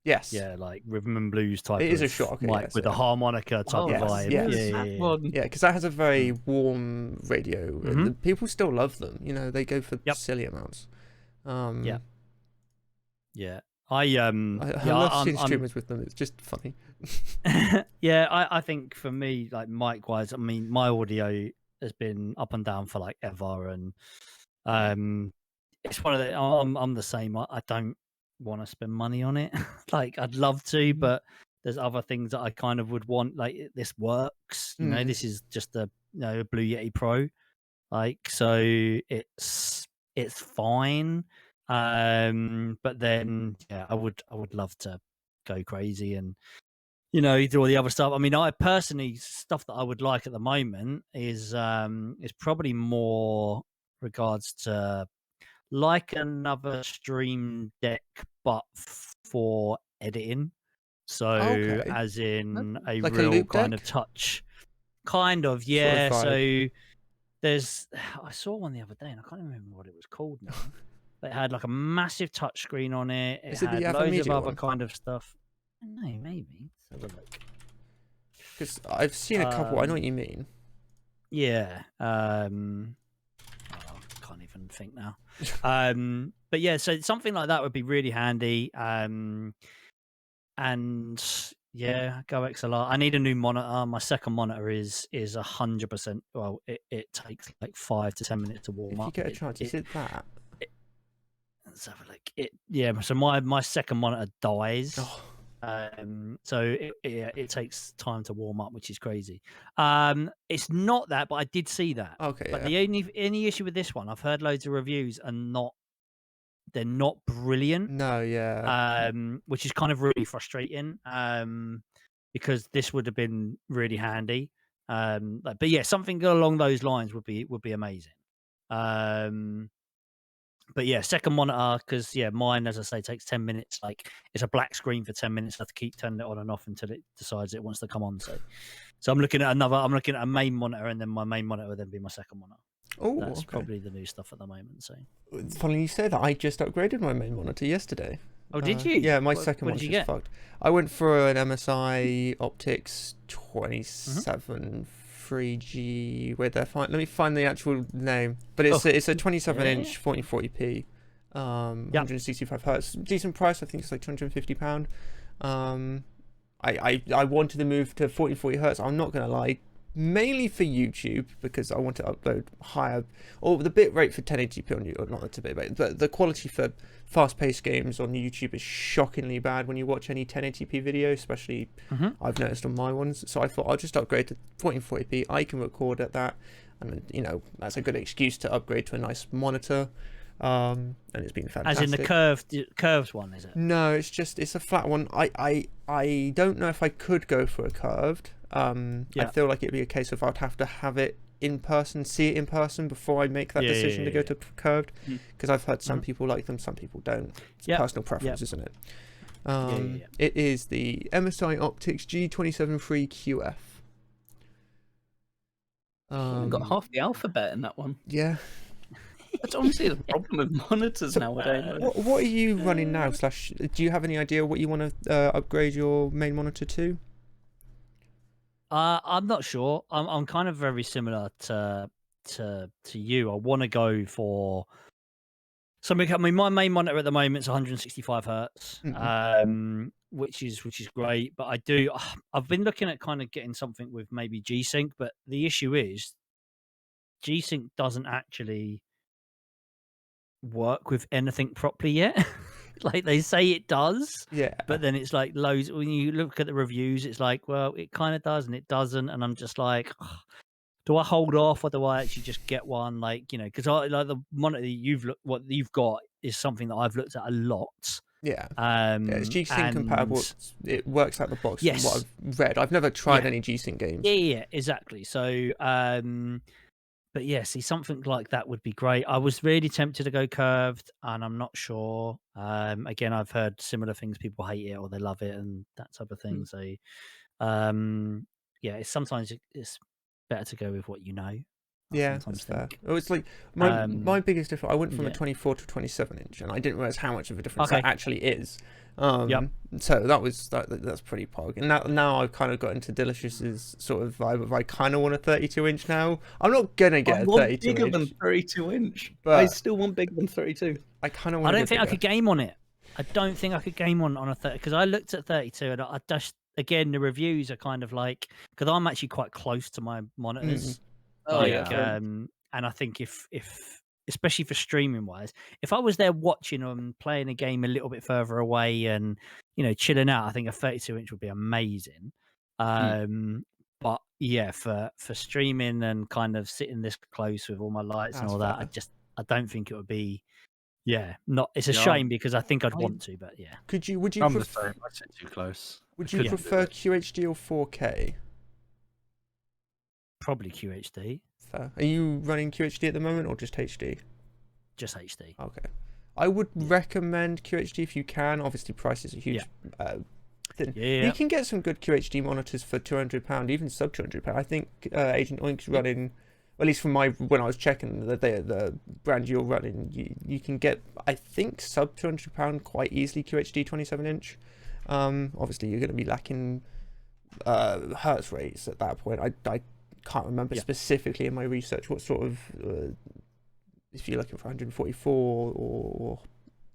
Yes. Yeah, like rhythm and blues type. It is a of shocker, mic yes, with yeah. a harmonica type yes, of vibe. yes. Yeah. Because that has a very warm radio. Mhm. People still love them. They go for Yep. silly amounts. Yeah. I love seeing streamers with them. It's just funny. Yeah, I think for me, like mic wise, I mean, my audio has been up and down for like ever, and it's one of the. I'm the same. I don't want to spend money on it. Like I'd love to, but there's other things that I kind of would want. Like this works, This is just a Blue Yeti Pro, like so it's fine. But then I would love to go crazy and do all the other stuff. I mean, I personally, stuff that I would like at the moment is probably more regards to like another Stream Deck, but for editing. So Okay. as in a Like a real loop kind deck? of touch, kind of, Sort of yeah. vibe. So I saw one the other day and I can't remember what it was called now. But it had like a massive touch screen on it. It Is it the had loads of Media other one? kind of stuff. No, maybe. Let's have a look. Because I've seen a couple. I know what you mean. Yeah. I can't even think now. But yeah, so something like that would be really handy. And yeah, go XLR. I need a new monitor. My second monitor is 100%. Well, it takes like 5 to 10 minutes to warm If up. you get a chance, is it that? Let's have a look. So my second monitor dies. Oh. So it takes time to warm up, which is crazy. It's not that, but I did see that. Okay. But Yeah. the only issue with this one, I've heard loads of reviews, and they're not brilliant. No. Yeah. Which is kind of really frustrating. Because this would have been really handy. But yeah, something along those lines would be amazing. But yeah, second monitor, because mine, as I say, takes 10 minutes. Like it's a black screen for 10 minutes. I have to keep turning it on and off until it decides it wants to come on. So I'm looking at a main monitor, and then my main monitor would then be my second monitor. Oh, that's okay. probably the new stuff at the moment. So It's funny you say that. I just upgraded my main monitor yesterday. oh, did you? Yeah, my What second did you monitor's get? fucked. I went for an MSI Optics 27 3G. Wait, let me find the actual name. But it's a 27-inch 1440p, 165 hertz. Decent price. I think it's like £250. I wanted to move to 1440 hertz. I'm not gonna lie. Mainly for YouTube, because I want to upload higher, or the bit rate for 1080p on YouTube, or not the bit rate, but the quality for fast-paced games on YouTube is shockingly bad when you watch any 1080p video, especially I've noticed on my ones. So I thought I'll just upgrade to 1440p. I can record at that, and that's a good excuse to upgrade to a nice monitor. And it's been fantastic. As in the curved one, is it? No, it's a flat one. I don't know if I could go for a curved. I feel like it'd be a case of I'd have to have it in person, see it in person before I make that decision to go to curved. Because I've heard some people like them, some people don't. It's personal preference, isn't it? It is the MSI Optics G273QF. Got half the alphabet in that one. Yeah. That's honestly the problem with monitors nowadays. What are you running now? Do you have any idea what you want to upgrade your main monitor to? I'm not sure. I'm kind of very similar to you. I want to go for something. I mean, my main monitor at the moment is 165 hertz, which is great. But I've been looking at kind of getting something with maybe G-Sync. But the issue is G-Sync doesn't actually work with anything properly yet. Like they say it does, Yeah. but then it's like loads. When you look at the reviews, it's like, well, it kind of does and it doesn't, and I'm just like, ugh, do I hold off or do I actually just get one? Like, you know, because I like the monitor what you've got is something that I've looked at a lot. Yeah. Yeah, it's G-Sync compatible. And It works out the box from what yes, I've read. I've never tried yeah, any G-Sync games. yeah, exactly. So, but yeah, see, something like that would be great. I was really tempted to go curved, and I'm not sure. Again, I've heard similar things. People hate it or they love it, and that type of thing. So, yeah, it's better to go with what you know. I Yeah, that's sometimes fair. think. It was like my biggest difference. I went from a Yeah. 24 to 27 inch, and I didn't realize how much of a difference Okay. that actually is. Yep. So that's pretty pog. And now I've kind of got into Delicious's sort of vibe of I kind of want a 32 inch now. I'm not gonna get I a want 32 bigger inch, than 32 inch. I but still want bigger than 32. I kind of I want. don't think I could game on it. I don't think I could game on a 30 because I looked at 32 and I just again the reviews are kind of like because I'm actually quite close to my monitors. Oh Like, yeah. fair enough. and I think if especially for streaming wise, if I was there watching them playing a game a little bit further away and you know chilling out, I think a 32 inch would be amazing. But yeah, for streaming and kind of sitting this close with all my lights and That's all that, fair. I don't think it would be. Yeah, not. It's a Yeah, shame because I think I'd I- want to, but yeah, Would you I'm the prefer same. I sit too close. would I you couldn't do prefer it. QHD or 4K? probably QHD, Fair. Are you running QHD at the moment or just HD? just HD. Okay. I would recommend QHD if you can. Obviously, price is a huge thing. Yeah. You can get some good QHD monitors for £200, even sub £200. I think Agent Oink's running, at least from when I was checking the brand you're running, you can get I think sub £200 quite easily QHD 27 inch. Obviously, you're going to be lacking hertz rates at that point. I can't remember specifically in my research what sort of if you're looking for 144 or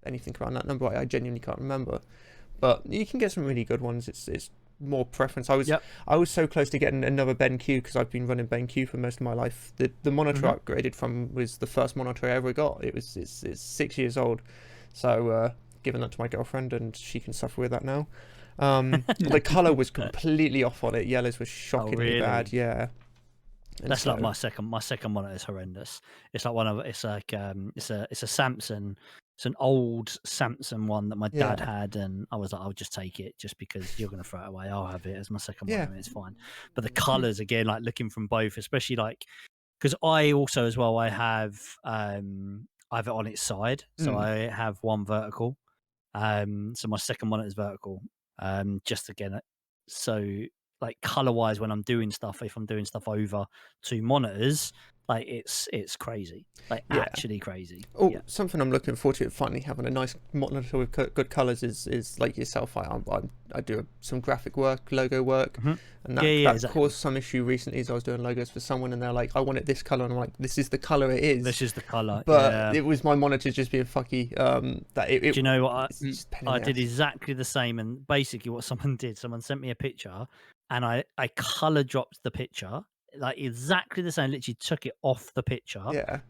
anything around that number. I genuinely can't remember, but you can get some really good ones. It's more preference. I was so close to getting another BenQ because I've been running BenQ for most of my life. The monitor I upgraded from was the first monitor I ever got. It's 6 years old, so giving that to my girlfriend and she can suffer with that now. The color was completely off on it. Yellows were shockingly bad. Yeah. And That's like my second monitor is horrendous. It's like it's a Samsung. It's an old Samsung one that my dad had, and I was like, I'll just take it just because you're going to throw it away. I'll have it as my second monitor. It's fine. But the colors again, like looking from both, especially like because I also as well I have it on its side, so I have one vertical. So my second monitor is vertical. Just again, so like color wise, when I'm doing stuff, if I'm doing stuff over two monitors, like it's crazy, like actually crazy. Something I'm looking forward to finally having a nice monitor with good colors is like yourself. I do some graphic work, logo work, and that exactly. caused some issue recently as I was doing logos for someone, and they're like, I want it this color, and I'm like, this is the color it is. This is the color, but it was my monitor just being fucky. Do you know what? I did exactly the same, and basically what someone sent me a picture, and I color dropped the picture. Like exactly the same, literally took it off the picture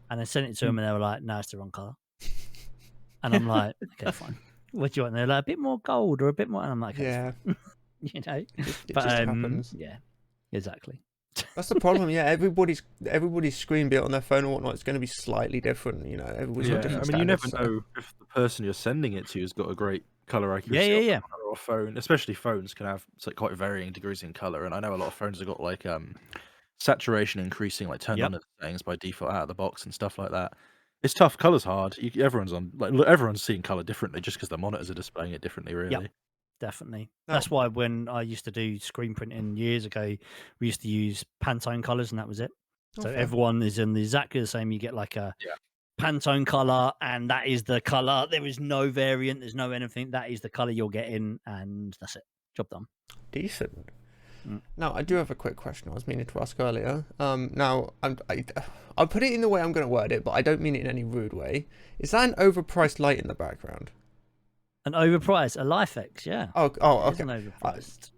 and I sent it to them and they were like, no, it's the wrong color. And I'm like, okay, fine. What do you want? And they're like, a bit more gold or a bit more. And I'm like, okay, you know, it just happens. Yeah, exactly. That's the problem. Yeah, everybody's screen bit on their phone or whatnot. It's going to be slightly different. You know, everybody's got different you never standards, know if the person you're sending it to has got a great color accuracy. Yeah. Or a phone, especially phones can have quite varying degrees in color, and I know a lot of phones have got like saturation increasing, like turned on settings by default out of the box and stuff like that. It's tough. Color's hard. Everyone's seeing color differently just because the monitors are displaying it differently. Really. Yep. Definitely. That's why when I used to do screen printing years ago, we used to use Pantone colors, and that was it. So everyone is in exactly the same. You get like a Pantone color, and that is the color. There is no variant. There's no anything. That is the color you're getting, and that's it. Job done. Decent. Now, I do have a quick question I was meaning to ask earlier. Now, I'll put it in the way I'm going to word it, but I don't mean it in any rude way. Is that an overpriced light in the background? An overpriced, a LifeX, yeah. Oh, okay. An overpriced.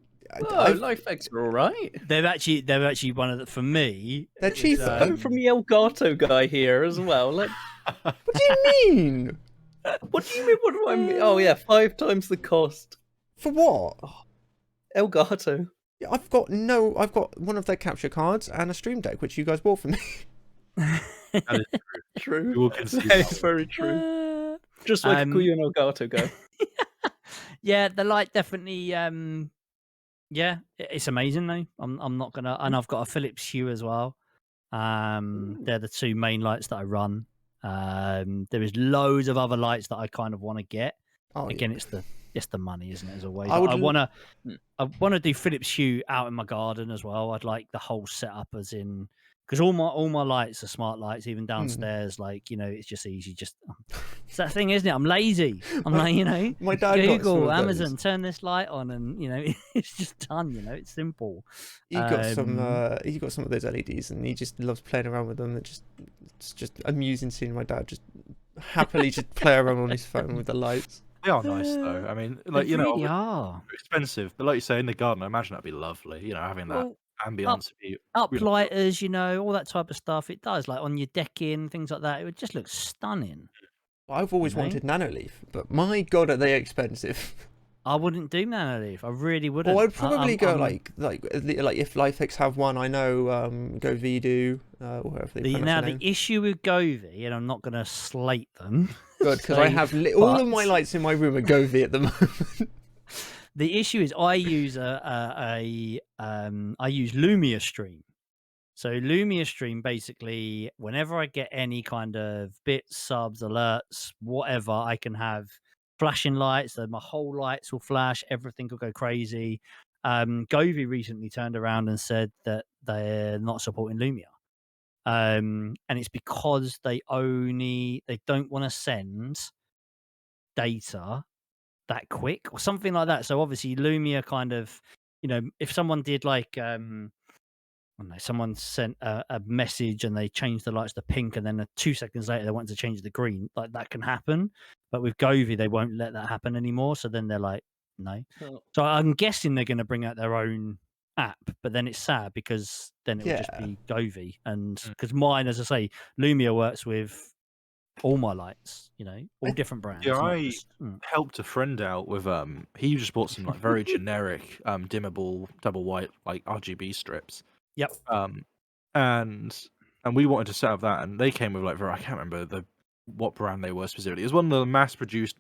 Oh, life hacks are all right. They're actually one of the, for me. They're cheaper. I'm from the Elgato guy here as well. Like, What do you mean? what do you mean? What do I mean? Oh yeah, 5 times the cost. For what? Elgato. Yeah, I've got one of their capture cards and a Stream Deck, which you guys bought for me. That is True. You will concede That is that. very true. Just like a call you an Elgato guy. Yeah, the light definitely. Yeah, it's amazing though. I'm not gonna, and I've got a Philips Hue as well. They're the 2 main lights that I run. There is loads of other lights that I kind of want to get. Oh, Again, it's the money, isn't it? As always, I I would want to do Philips Hue out in my garden as well. I'd like the whole setup, as in, because all my lights are smart lights, even downstairs. Like, it's just easy. Just it's that thing, isn't it? I'm lazy. I'm like, my dad got some Google, of Amazon, those. turn this light on, and it's just done. It's simple. He got some of those LEDs, and he just loves playing around with them. It's just amusing seeing my dad just happily just play around on his phone with the lights. They are nice though. I mean, like They really they're are. expensive, but like you say, in the garden, I imagine that'd be lovely. Having that Well, ambience. Uplighters, all that type of stuff. It does, like on your decking, things like that. It would just look stunning. I've always wanted Nanoleaf, but my god, are they expensive? I wouldn't do Nanoleaf. I really wouldn't. Well, I'd probably go like if Lifex have one, I know Go Vidu or whatever they pronounce Now the name. the issue with Govee, and I'm not going to slate them. Good, because I have all of my lights in my room are Go V at the moment. The issue is I use I use Lumia Stream. So Lumia Stream, basically, whenever I get any kind of bits, subs, alerts, whatever, I can have flashing lights. So my whole lights will flash. Everything will go crazy. Govee recently turned around and said that they're not supporting Lumia. And it's because they don't want to send data that quick or something like that. So obviously Lumia kind of, if someone did like I don't know, someone sent a message and they changed the lights to pink, and then 2 seconds later they want to change the green, like that can happen. But with Govee, they won't let that happen anymore. So then they're like, no. Oh. So I'm guessing they're going to bring out their own app, but then it's sad because then it will just be Govee, and because mine, as I say, Lumia works with all my lights, all different brands. Yeah, not I just- helped a friend out with he just bought some like very generic dimmable double white like RGB strips. Yep. And we wanted to set up that, and they came with like I can't remember what brand they were specifically. It was one of the mass produced,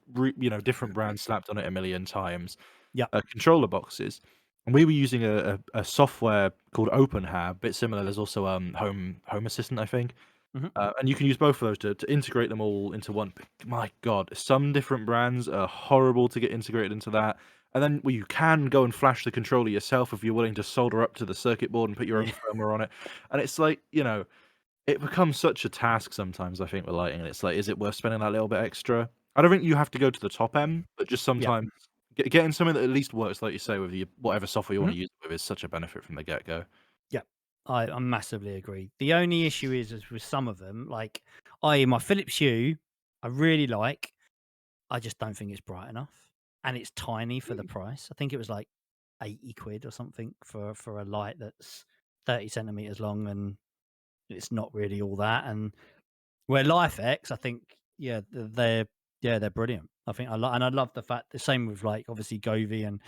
different brands slapped on it a million times. Yeah. Controller boxes, and we were using a software called OpenHab, a bit similar. There's also Home Assistant, I think. Mhm. And you can use both of those to integrate them all into one. My God, some different brands are horrible to get integrated into that. And then you can go and flash the controller yourself if you're willing to solder up to the circuit board and put your own firmware on it. And it's like, it becomes such a task sometimes, I think, with lighting. And it's like, is it worth spending that little bit extra? I don't think you have to go to the top end, but just sometimes getting something that at least works, like you say, with whatever software you want to use it with is such a benefit from the get-go. I massively agree. The only issue is with some of them, like my Philips Hue, I really like. I just don't think it's bright enough, and it's tiny for the price. I think it was like 80 quid or something for a light that's 30 centimeters long, and it's not really all that. And where LifeX, I think, they're brilliant. I think I love the fact, the same with like obviously Govee and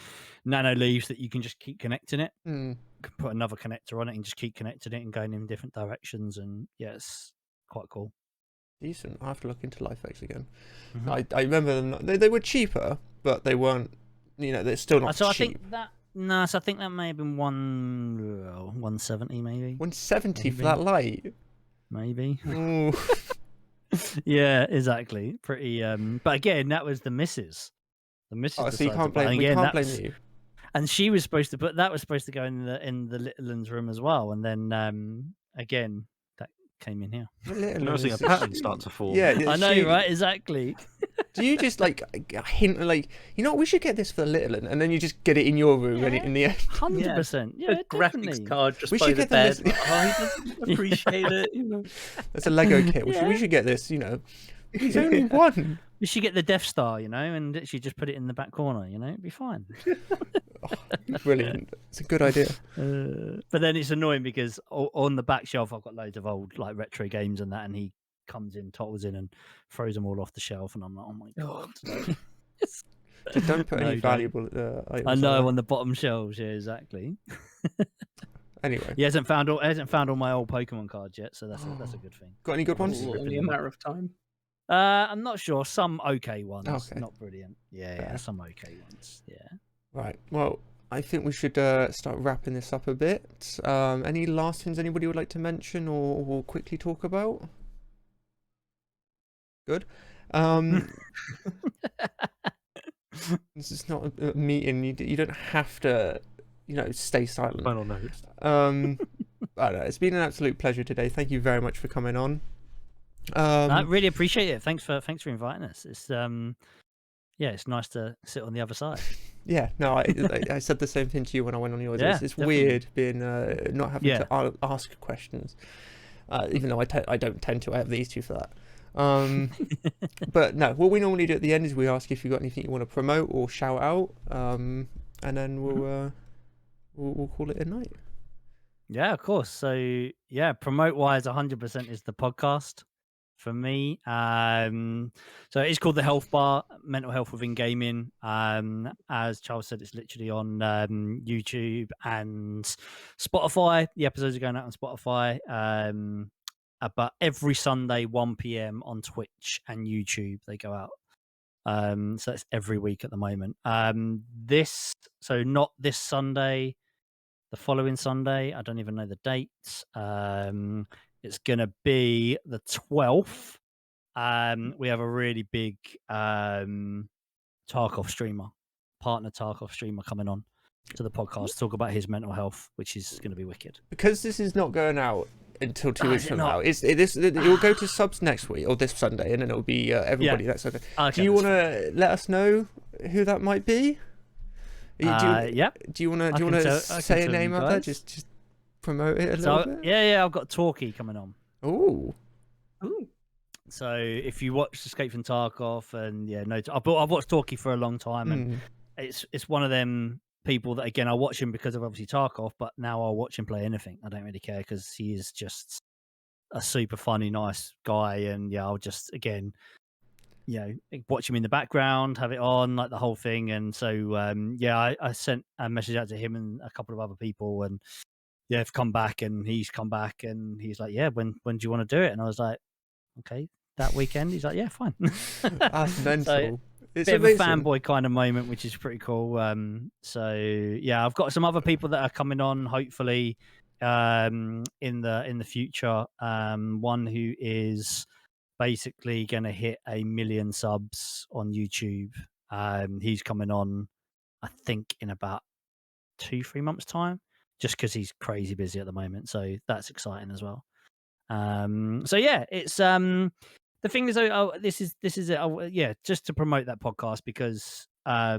Nanoleafs, that you can just keep connecting it. Can put another connector on it and just keep connecting it and going in different directions, and it's quite cool. Decent. I have to look into LifeX again. I remember them. They were cheaper, but they weren't. They're still not So cheap. I think that so I think that may have been 170 maybe. 170 for that light. Maybe. Ooh. Yeah, exactly. Pretty. But again, that was the missus. The missus. Oh, so you decided can't to buy it. blame. We Again, can't blame that's- you. And she was supposed to put that was supposed to go in the little one's room as well, and then again that came in here. Noticing a pattern start to form. Yeah, I know, right? Exactly. Do you just like hint like, we should get this for the little one, and then you just get it in your room and in the end? 100%. Yeah, A graphics definitely. card just We by should the get the bed. list- Like, oh, he doesn't appreciate it. That's a Lego kit. We should get this. It's only one. You should get the Death Star, and literally just put it in the back corner. It'd be fine. brilliant. It's a good idea. But then it's annoying because on the back shelf I've got loads of old like retro games and that, and he comes in, tottles in, and throws them all off the shelf, and I'm like, oh my god. Just don't put any No, valuable items. I know, like on the bottom shelves. Yeah, exactly. that. Anyway, He hasn't found all my old Pokemon cards yet, so that's a good thing. got any good ones? Ooh, only a matter of time. I'm not sure. Some okay ones, Okay. not brilliant. Yeah, Fair. some okay ones. Yeah. Right. Well, I think we should start wrapping this up a bit. Any last things anybody would like to mention or quickly talk about? Good. This is not a meeting. You don't have to, stay silent. Final notes. I don't know. It's been an absolute pleasure today. Thank you very much for coming on. I really appreciate it. Thanks for inviting us. It's it's nice to sit on the other side. Yeah, no, I said the same thing to you when I went on yours. Yeah, It's definitely. weird being not having to ask questions, even though I don't tend to. I have these two for that. But no, what we normally do at the end is we ask if you've got anything you want to promote or shout out, and then we'll call it a night. Yeah, of course. So yeah, promote wise, 100% is the podcast for me. So it's called the Health Bar, mental health within gaming. As Charles said, it's literally on YouTube and Spotify. The episodes are going out on Spotify. But every Sunday 1 p.m. on Twitch and YouTube they go out. So that's every week at the moment. Not this Sunday, the following Sunday. I don't even know the dates. It's gonna be the 12th. We have a really big Tarkov partner Tarkov streamer coming on to the podcast to talk about his mental health, which is going to be wicked. Because this is not going out until 2 weeks is it from not? now. It will go to subs next week or this Sunday, and then it'll be everybody that Sunday. Okay, Do you want to let us know who that might be? Yep. Do you want I can to say say a you name out there? guys. Just promote it a little bit. Yeah, I've got Talkie coming on. Ooh. So if you watch Escape from Tarkov, and I've watched Talkie for a long time, and it's one of them people that, again, I watch him because of obviously Tarkov, but now I'll watch him play anything. I don't really care because he is just a super funny, nice guy, and I'll just watch him in the background, have it on, like the whole thing. And so I sent a message out to him and a couple of other people, and have come back, and he's come back, and he's like, when do you want to do it? And I was like, okay, that weekend. He's like, yeah, fine. That's mental. It's bit amazing. of a fanboy kind of moment, which is pretty cool. I've got some other people that are coming on, hopefully, in the future. One who is basically going to hit 1 million subs on YouTube. He's coming on, I think, in about 2-3 months' time, just because he's crazy busy at the moment. So that's exciting as well. It's the thing is, this is it. Just to promote that podcast, because I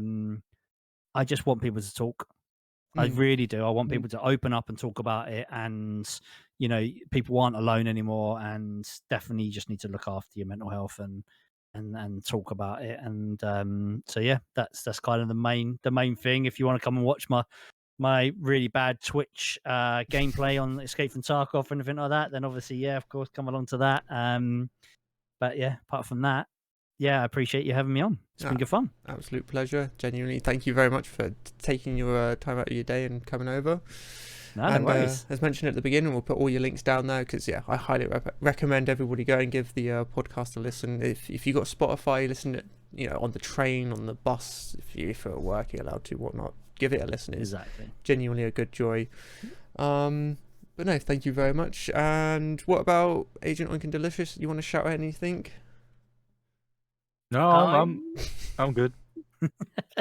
just want people to talk. I really do. I want people to open up and talk about it, and people aren't alone anymore, and definitely you just need to look after your mental health and talk about it. And that's kind of the main thing. If you want to come and watch my really bad Twitch gameplay on Escape from Tarkov or anything like that, then obviously, of course, come along to that. But apart from that, I appreciate you having me on. It's been good fun. Absolute pleasure. Genuinely, thank you very much for taking your time out of your day and coming over. No worries. As mentioned at the beginning, we'll put all your links down there because I highly recommend everybody go and give the podcast a listen. If you got Spotify, listen to on the train, on the bus, if you're working, allowed to, whatnot. Give it a listen. It's exactly genuinely a good joy. But no, thank you very much. And what about Agent Oink and Delicious? You want to shout out anything? No, I'm good.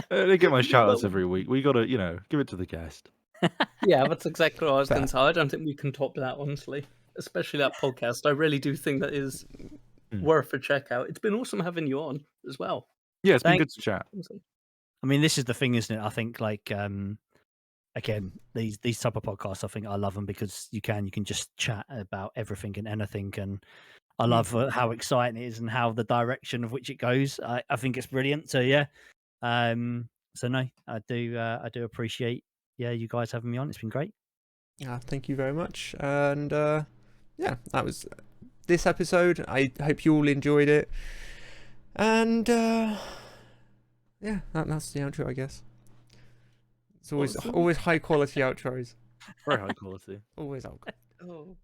They get my shout outs every week. We gotta, give it to the guest. Yeah, that's exactly what I was Fair. going to say. I don't think we can top that, honestly. Especially that podcast. I really do think that is worth a check out. It's been awesome having you on as well. Yeah, it's been good to chat. Awesome. I mean, this is the thing, isn't it? I think, again, these type of podcasts, I think I love them because you can just chat about everything and anything, and I love how exciting it is and how the direction of which it goes. I think it's brilliant. So no, I do appreciate yeah, you guys having me on. It's been great. Thank you very much. And yeah, that was this episode. I hope you all enjoyed it. And yeah, that's the outro, I guess. It's always Awesome. always high quality outros. Very high quality. Always alcohol. Oh.